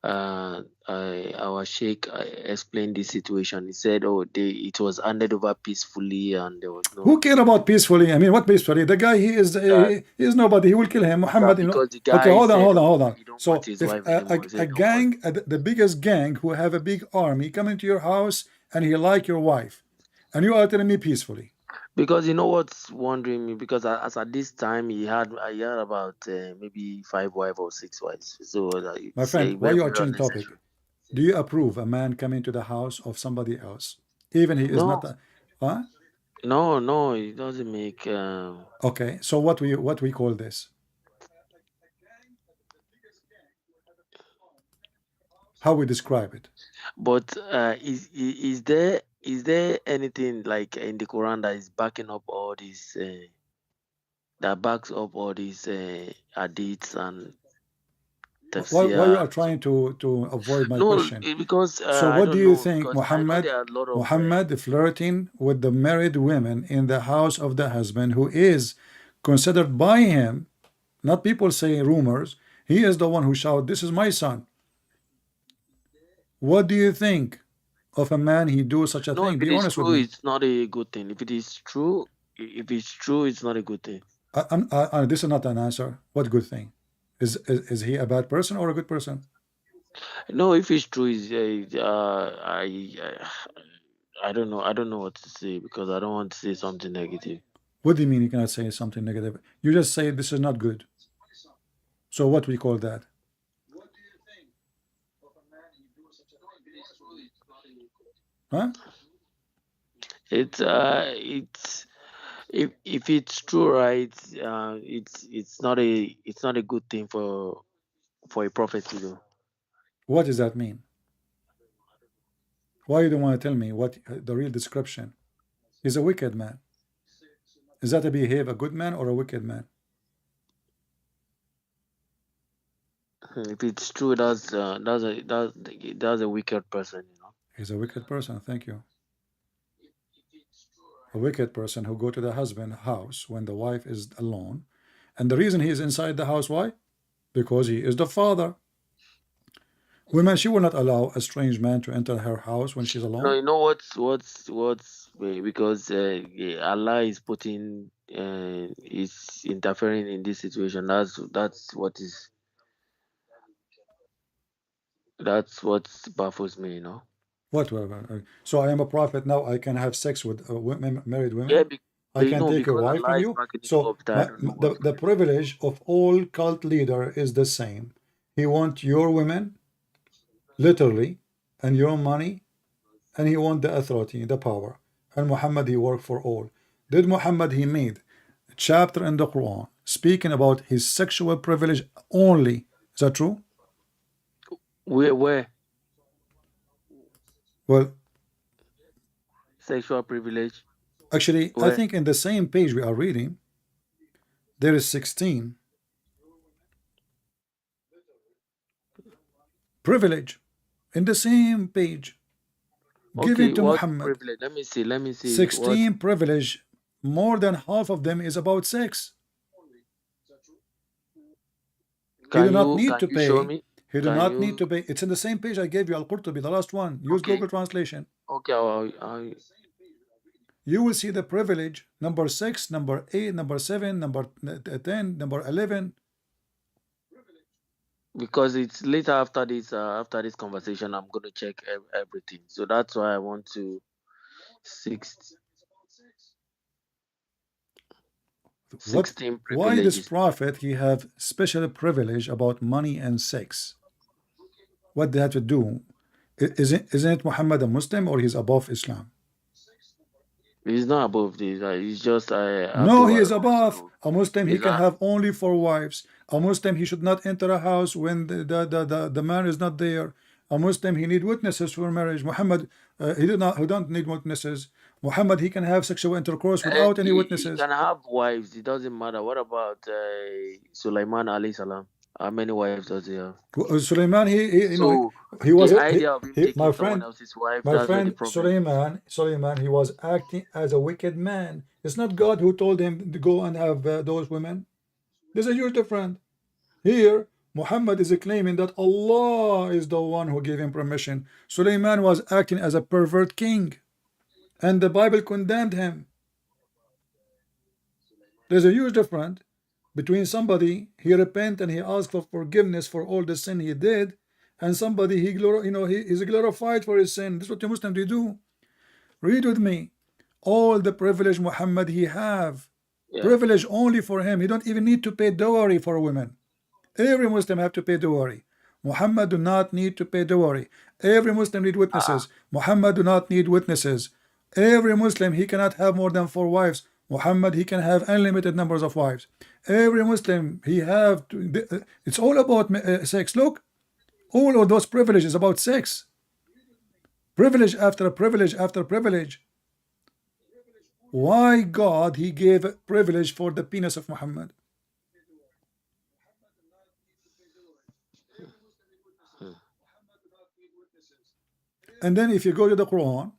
our sheikh explained this situation, he said, "Oh, it was handed over peacefully, and there was Who no care about peacefully? I mean, what peacefully? The guy, that he is nobody. He will kill him. Muhammad, you know. because the Okay, guy hold on, said, hold on, "Oh, hold on. he don't want So his if wife anymore." He a said, "Don't worry." gang, the biggest gang who have a big army come into your house and he like your wife, and you are telling me peacefully. Because you know what's wondering me, because as at this time he had about maybe 5 wives or 6 wives, so My it's friend, why very you are very changing topic? unnecessary. Do you approve a man coming to the house of somebody else, even he is No, not a, huh? no, it doesn't make. Okay, so what we call this? How we describe it? But is there anything like in the Quran that is backing up all these that backs up all these hadiths and Why you tafsir? are trying to avoid my No, question? because So I what do don't you know, think because I know Muhammad there are a lot of Muhammad flirting with the married women in the house of the husband who is considered by him, not people saying rumors, he is the one who shouted, this is my son. What do you think of a man he do such a no. thing? If Be it is honest with true, me. it's not a good thing. If it is true, it's not a good thing. This is not an answer. What good thing? Is he a bad person or a good person? No, if it's true, is I don't know. I don't know what to say because I don't want to say something negative. What do you mean you cannot say something negative? You just say this is not good. So what we call that? Huh? It's if it's true, right? It's not a good thing for a prophet to do. What does that mean? Why you don't want to tell me what the real description? He's a wicked man. Is that to behave a good man or a wicked man? If it's true, that's a wicked person, you know. He's a wicked person. Thank you. A wicked person who go to the husband house when the wife is alone, and the reason he is inside the house, why? Because he is the father. Women, she will not allow a strange man to enter her house when she's No, alone. you know what's because Allah is putting is interfering in this situation. That's what baffles me, you know. What? So I am a prophet now. I can have sex with women, married Yeah, women. I can no, take a because wife from Allah is you. backing it So up. That I don't know the what's going on. privilege of all cult leader is the same. He wants your women, literally, and your money, and he wants the authority, the power. And Muhammad, he worked for all. Did Muhammad, he made a chapter in the Quran speaking about his sexual privilege only. Is that true? Where Well, sexual privilege? actually, I Where? think in the same page we are reading, there is 16 privilege in the same page given Okay, to what Muhammad. privilege? Let me see. What 16 privilege, more than half of them is about sex. He do not need can to you show pay. me? He do Can not need you? to pay. It's in the same page I gave you, Al-Qurtubi, the last one. Use Okay, Google Translation. okay. You will see the privilege, number 6, number 8, number 7, number 10, number 11. Because it's later after this conversation, I'm gonna check everything. So that's why I want to six, What? 16 Why this privileges. prophet, he have special privilege about money and sex? What they have to do? Isn't it Muhammad a Muslim or he's above Islam? He's not above this. He's just No, he Abdul. is above. So A Muslim, he he's can not. have only 4 wives. A Muslim, he should not enter a house when the man is not there. A Muslim, he need witnesses for marriage. Muhammad, he don't need witnesses. Muhammad, he can have sexual intercourse without any He witnesses. can have wives. It doesn't matter. What about Sulaiman alayhi salam? How many wives does he have? Suleiman, So he was the idea of him taking my someone friend, else's wife, that's where the problem is. Suleiman, he was acting as a wicked man. It's not God who told him to go and have those women. There's a huge difference. Here, Muhammad is claiming that Allah is the one who gave him permission. Suleiman was acting as a pervert king, and the Bible condemned him. There's a huge difference between somebody he repent and he asked for forgiveness for all the sin he did, and somebody he is glorified for his sin. This is what the Muslims do. Read with me. All the privilege Muhammad he have, Yeah. privilege only for him. He don't even need to pay dowry for women. Every Muslim have to pay dowry. Muhammad do not need to pay dowry. Every Muslim need Ah, witnesses. Muhammad do not need witnesses. Every Muslim, he cannot have more than 4 wives. Muhammad, he can have unlimited numbers of wives. Every Muslim, he have to, it's all about sex. Look, all of those privileges about sex. Privilege after privilege after privilege. Why God he gave privilege for the penis of Muhammad? hmm. And then if you go to the Quran,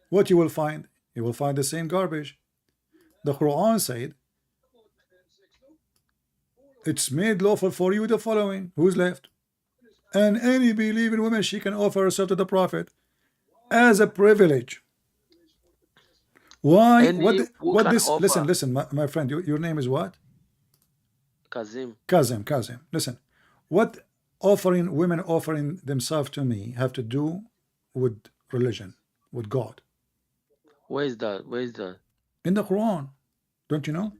what you will find? You will find the same garbage. The Quran said, it's made lawful for you the following. Who's left? And any believing woman, she can offer herself to the Prophet as a privilege. Why? Any who What can this? offer Listen, my friend. Your name is what? Kazim. Kazim. Listen. What women offering themselves to me have to do with religion, with God? Where is that? Where is that? In the Quran, don't you know?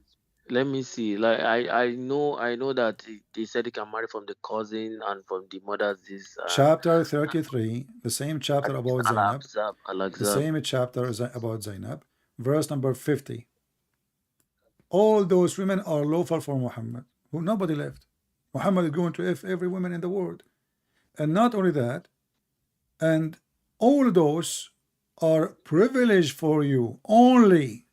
Let me see. Like I know that they said you can marry from the cousin and from the mother's this Chapter 33, the same chapter about Al Zainab, Abzab, Al the Akzab. same chapter about Zainab, verse number 50. All those women are lawful for Muhammad, who nobody left. Muhammad is going to every woman in the world. And not only that, and all those are privileged for you only.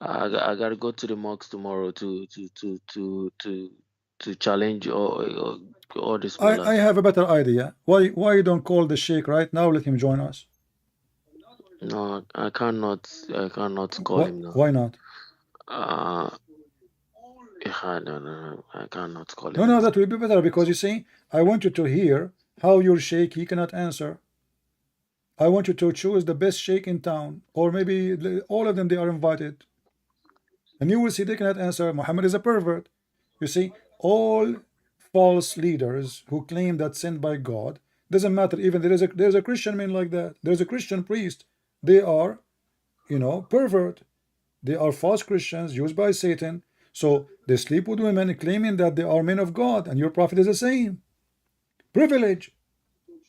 I gotta go to the mosque tomorrow to challenge all the I scholars. have a better idea. Why you don't call the sheikh right now? Let him join us. No, I cannot call him now. Why not? Uh, no, I cannot call No, him no, now. that will be better because you see, I want you to hear how your sheikh he cannot answer. I want you to choose the best sheikh in town, or maybe all of them they are invited, and you will see they cannot answer. Muhammad is a pervert. You see, all false leaders who claim that sent by God, doesn't matter. Even there's a Christian man like that. There's a Christian priest. They are, pervert. They are false Christians used by Satan. So they sleep with women claiming that they are men of God, and your prophet is the same. Privilege.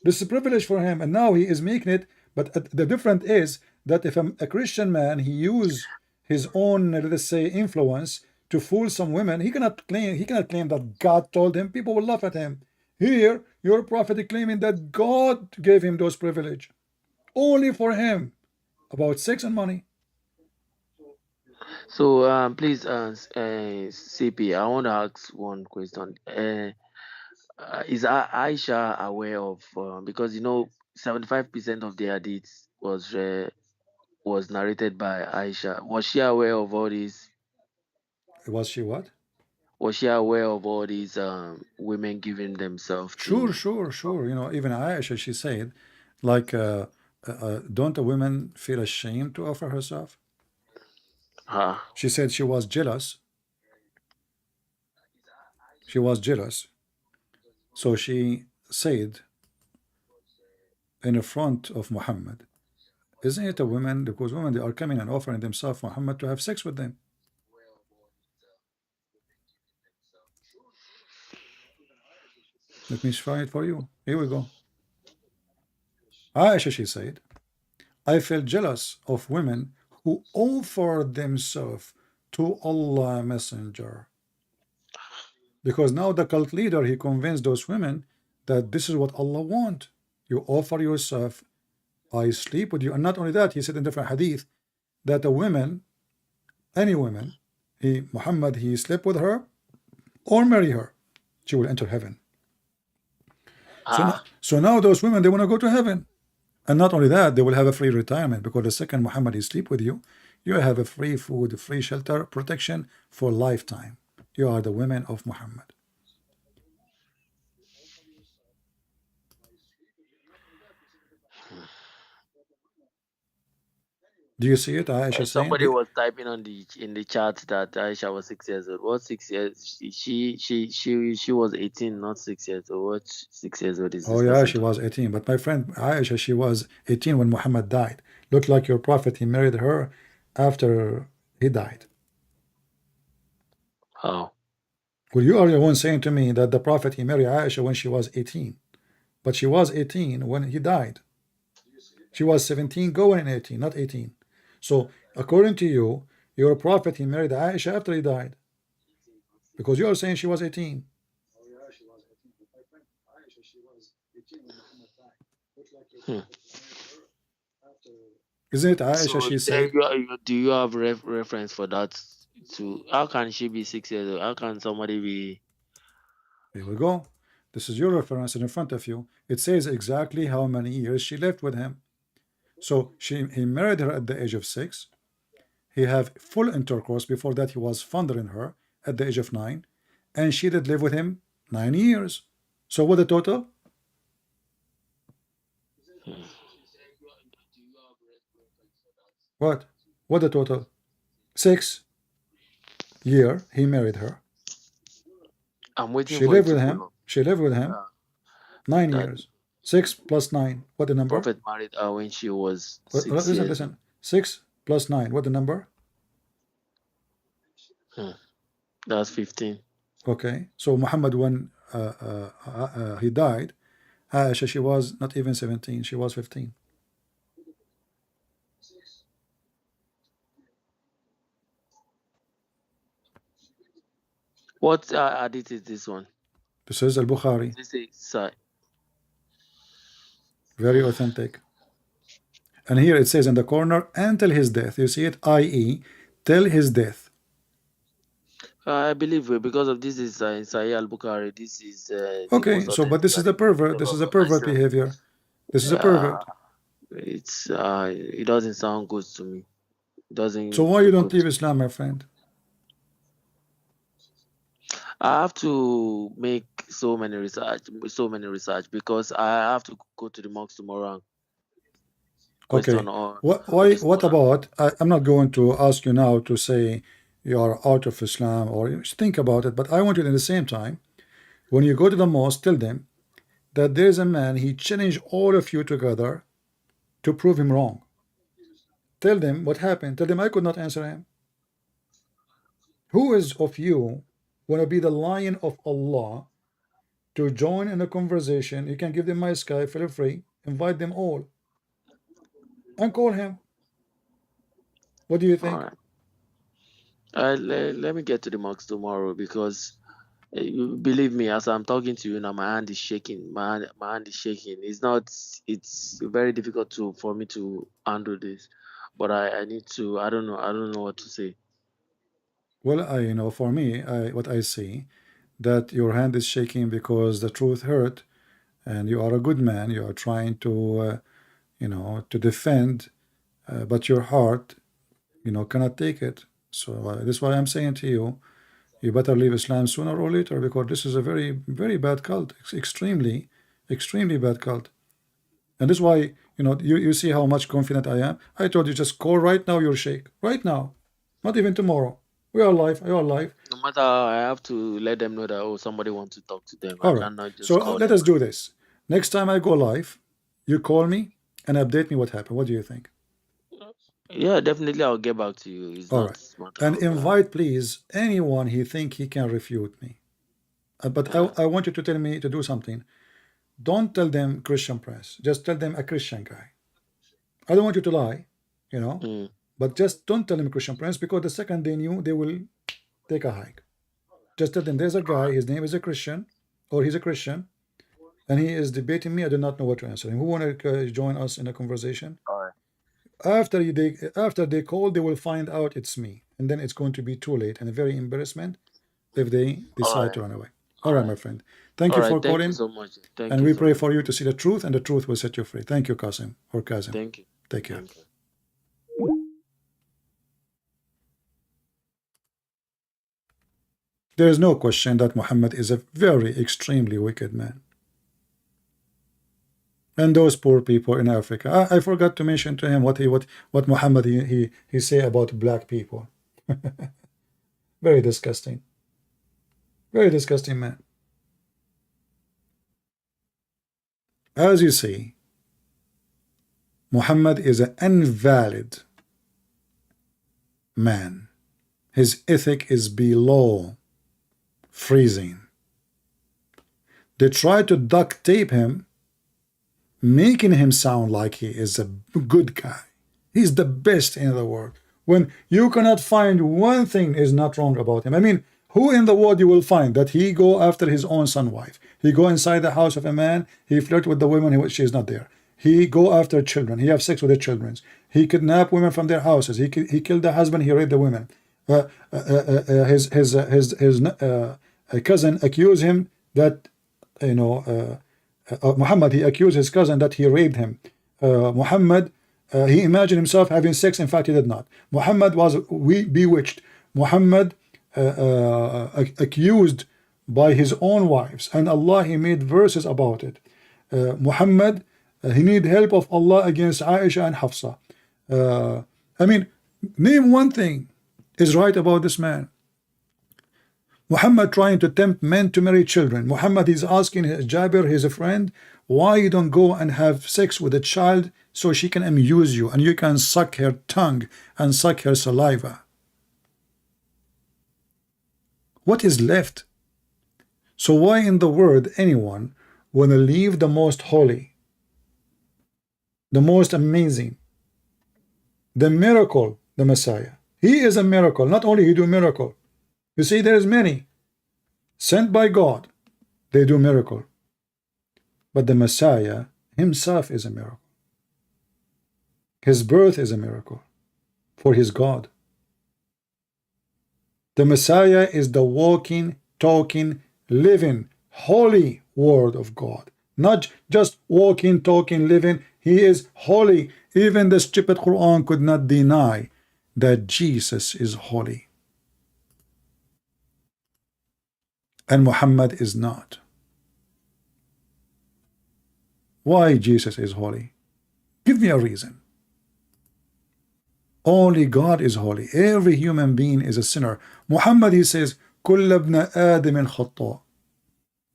This is a privilege for him, and now he is making it. But the difference is that if a Christian man he use his own, let's say, influence to fool some women, he cannot claim that God told him. People will laugh at him. Here, your prophet is claiming that God gave him those privilege only for him about sex and money. So please, CP, I want to ask one question. Is Aisha aware of because 75% of the hadith was narrated by Aisha. Was she aware of all these? Was she what? Was she aware of all these women giving themselves Sure, to sure, sure. Even Aisha, she said, like, don't the women feel ashamed to offer herself? her? She said she was jealous. She was jealous. So she said in the front of Muhammad, isn't it a woman? Because women, they are coming and offering themselves Muhammad to have sex with them. Let me find it for you. Here we go. Aisha, she said, I felt jealous of women who offered themselves to Allah Messenger. Because now the cult leader, he convinced those women that this is what Allah want. You offer yourself, I sleep with you. And not only that, he said in different hadith that a woman, any woman, Muhammad, he slept with her or marry her, she will enter heaven. Ah, So now those women, they want to go to heaven. And not only that, they will have a free retirement because the second Muhammad is sleep with you, you have a free food, free shelter, protection for lifetime. You are the women of Muhammad. Do you see it? Aisha saying, somebody was typing on the in the chat that Aisha was 6 years old. What 6 years? She was 18, not 6 years old. What 6 years old is oh this yeah, person she was talking? 18. But my friend Aisha, she was 18 when Muhammad died. Looked like your prophet, he married her after he died. Oh, Well, you are the one saying to me that the prophet, he married Aisha when she was 18. But she was 18 when he died. She was 17 going in 18, not 18. So according to you, your prophet, he married Aisha after he died. Because you are saying she was 18. hmm. Isn't it Aisha, So she said, do you have reference for that? To how can she be 6 years old? How can somebody be? here we go. This is your reference in front of you. It says exactly how many years she lived with him. So he married her at the age of 6. He have full intercourse. Before that, he was fondling her at the age of 9. And she did live with him 9 years. So what the total? Hmm. What? What the total? 6 year he married her. I'm waiting She for it lived to with pull him. up. She lived with him Uh, 9 that years. 6 plus 9. What the number? Prophet married her when she was 6 Listen, years old. listen. 6 plus 9. What the number? Hmm. That's 15. Okay. So Muhammad, when he died, Aisha, she was not even 17. She was 15. What hadith is this one? This is Al-Bukhari. This is Very authentic. And here it says in the corner, until his death. You see it? I.e. till his death. I believe because of this is in Sahih al-Bukhari. This is the Okay, most so but authentic this is the hadith pervert. This is a of pervert Islam. behavior. This is a Yeah, pervert. it doesn't sound good to me. It So doesn't why you look don't good. leave Islam, my friend? I have to make so many research because I have to go to the mosque tomorrow and question Okay. on Why? the What scholars. about? I'm not going to ask you now to say you are out of Islam or you should think about it. But I want you at the same time, when you go to the mosque, tell them that there is a man. He challenged all of you together to prove him wrong. Tell them what happened. Tell them I could not answer him. Who is of you want to be the lion of Allah to join in a conversation? You can give them my sky, feel free, invite them all, and call him. What do you All think? right. Let me get to the mosque tomorrow because you believe me, as I'm talking to you now, my hand is shaking. My hand is shaking. It's not. It's very difficult for me to handle this, but I need to. I don't know. I don't know what to say. Well, for me, what I see that your hand is shaking because the truth hurt, and you are a good man. You are trying to defend, but your heart, cannot take it. So this is why I'm saying to you, you better leave Islam sooner or later because this is a very, very bad cult. It's extremely, extremely bad cult. And this is why, you see how much confident I am. I told you just call right now your sheikh. Right now. Not even tomorrow. We are live. You are live. No matter how, I have to let them know that somebody wants to talk to them. I All right. cannot So just call let them. us do this. Next time I go live, you call me and update me what happened. What do you think? Yeah, definitely. I'll get back to you. It's All not right. matter And of. invite, please, anyone he think he can refute me. But I want you to tell me to do something. Don't tell them Christian press. Just tell them a Christian guy. I don't want you to lie, you know, Mm, but just don't tell them Christian prince because the second they knew, they will take a hike. Just tell them there's a all guy, right. his name is a Christian, or he's a Christian, and he is debating me. I do not know what to answer him. Who want to join us in a conversation? All right. After they call, they will find out it's me, and then it's going to be too late and a very embarrassment if they All decide right. to run away. All All right, right. my friend. Thank All you right. for Thank you calling, so much. Thank and you we so pray much. for you to see the truth, and the truth will set you free. Thank you, Qasim or Kazim. Thank you. Take care. Thank you. There is no question that Muhammad is a very extremely wicked man. And those poor people in Africa. I forgot to mention to him what Muhammad he say about black people. Very disgusting. Very disgusting man. As you see, Muhammad is an invalid man. His ethic is below freezing. They try to duct tape him, making him sound like he is a good guy. He's the best in the world. When you cannot find one thing is not wrong about him. I mean, who in the world you will find that he go after his own son wife? He go inside the house of a man, he flirt with the woman, she is not there. He go after children, he have sex with the children. He kidnap women from their houses. He killed the husband, he raped the women. His cousin accused him that, Muhammad, he accused his cousin that he raped him. Muhammad, he imagined himself having sex. In fact, he did not. Muhammad was bewitched. Muhammad accused by his own wives, and Allah, he made verses about it. Muhammad, he need help of Allah against Aisha and Hafsa. I mean, name one thing is right about this man. Muhammad trying to tempt men to marry children. Muhammad is asking Jabir, his friend, why you don't go and have sex with a child so she can amuse you and you can suck her tongue and suck her saliva. What is left? So why in the world anyone want to leave the most holy, the most amazing, the miracle, the Messiah? He is a miracle. Not only he do miracle. You see, there's many sent by God. They do miracle. But the Messiah himself is a miracle. His birth is a miracle, for his God. The Messiah is the walking, talking, living, holy word of God. Not just walking, talking, living. He is holy. Even the stupid Quran could not deny that Jesus is holy. And Muhammad is not. Why Jesus is holy? Give me a reason. Only God is holy. Every human being is a sinner. Muhammad, he says, كل ابن آدم خطاء.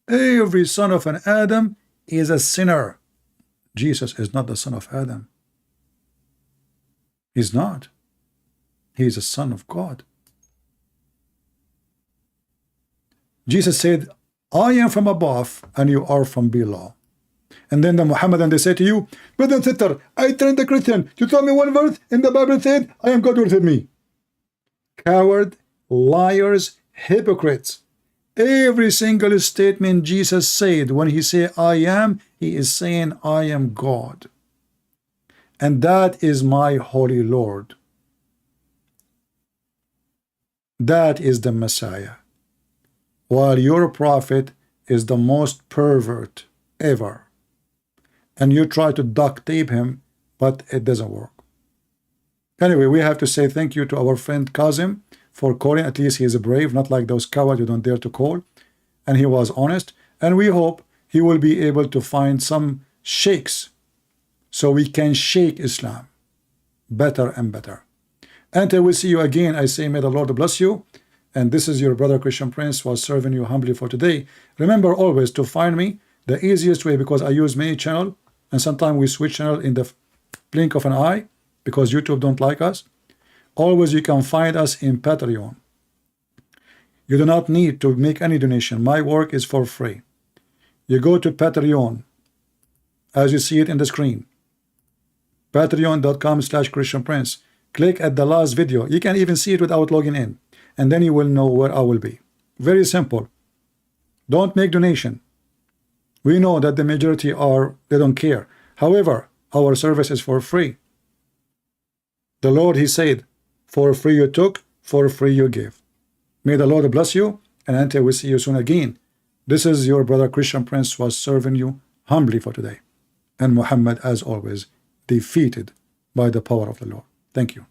Every son of an Adam is a sinner. Jesus is not the son of Adam. He's not. He is a son of God. Jesus said, I am from above and you are from below. And then the Muhammadan, they say to you, brother and sister, I turned the Christian. You tell me one verse in the Bible said, I am God with me. Coward, liars, hypocrites. Every single statement Jesus said, when he said I am, he is saying I am God. And that is my holy Lord. That is the Messiah. While your prophet is the most pervert ever. And you try to duct tape him, but it doesn't work. Anyway, we have to say thank you to our friend Kazim for calling. At least he is brave, not like those cowards who don't dare to call. And he was honest. And we hope he will be able to find some sheikhs so we can shake Islam better and better. Until we see you again, I say may the Lord bless you. And this is your brother Christian Prince was serving you humbly for today. Remember always to find me the easiest way, because I use many channels and sometimes we switch channel in the blink of an eye because YouTube don't like us. Always you can find us in Patreon. You do not need to make any donation. My work is for free. You go to Patreon as you see it in the screen. Patreon.com/Christian Prince. Click at the last video. You can even see it without logging in. And then you will know where I will be. Very simple. Don't make donation. We know that the majority they don't care. However, our service is for free. The Lord, he said, for free you took, for free you give. May the Lord bless you, and until we see you soon again, this is your brother Christian Prince was serving you humbly for today. And Muhammad, as always, defeated by the power of the Lord. Thank you.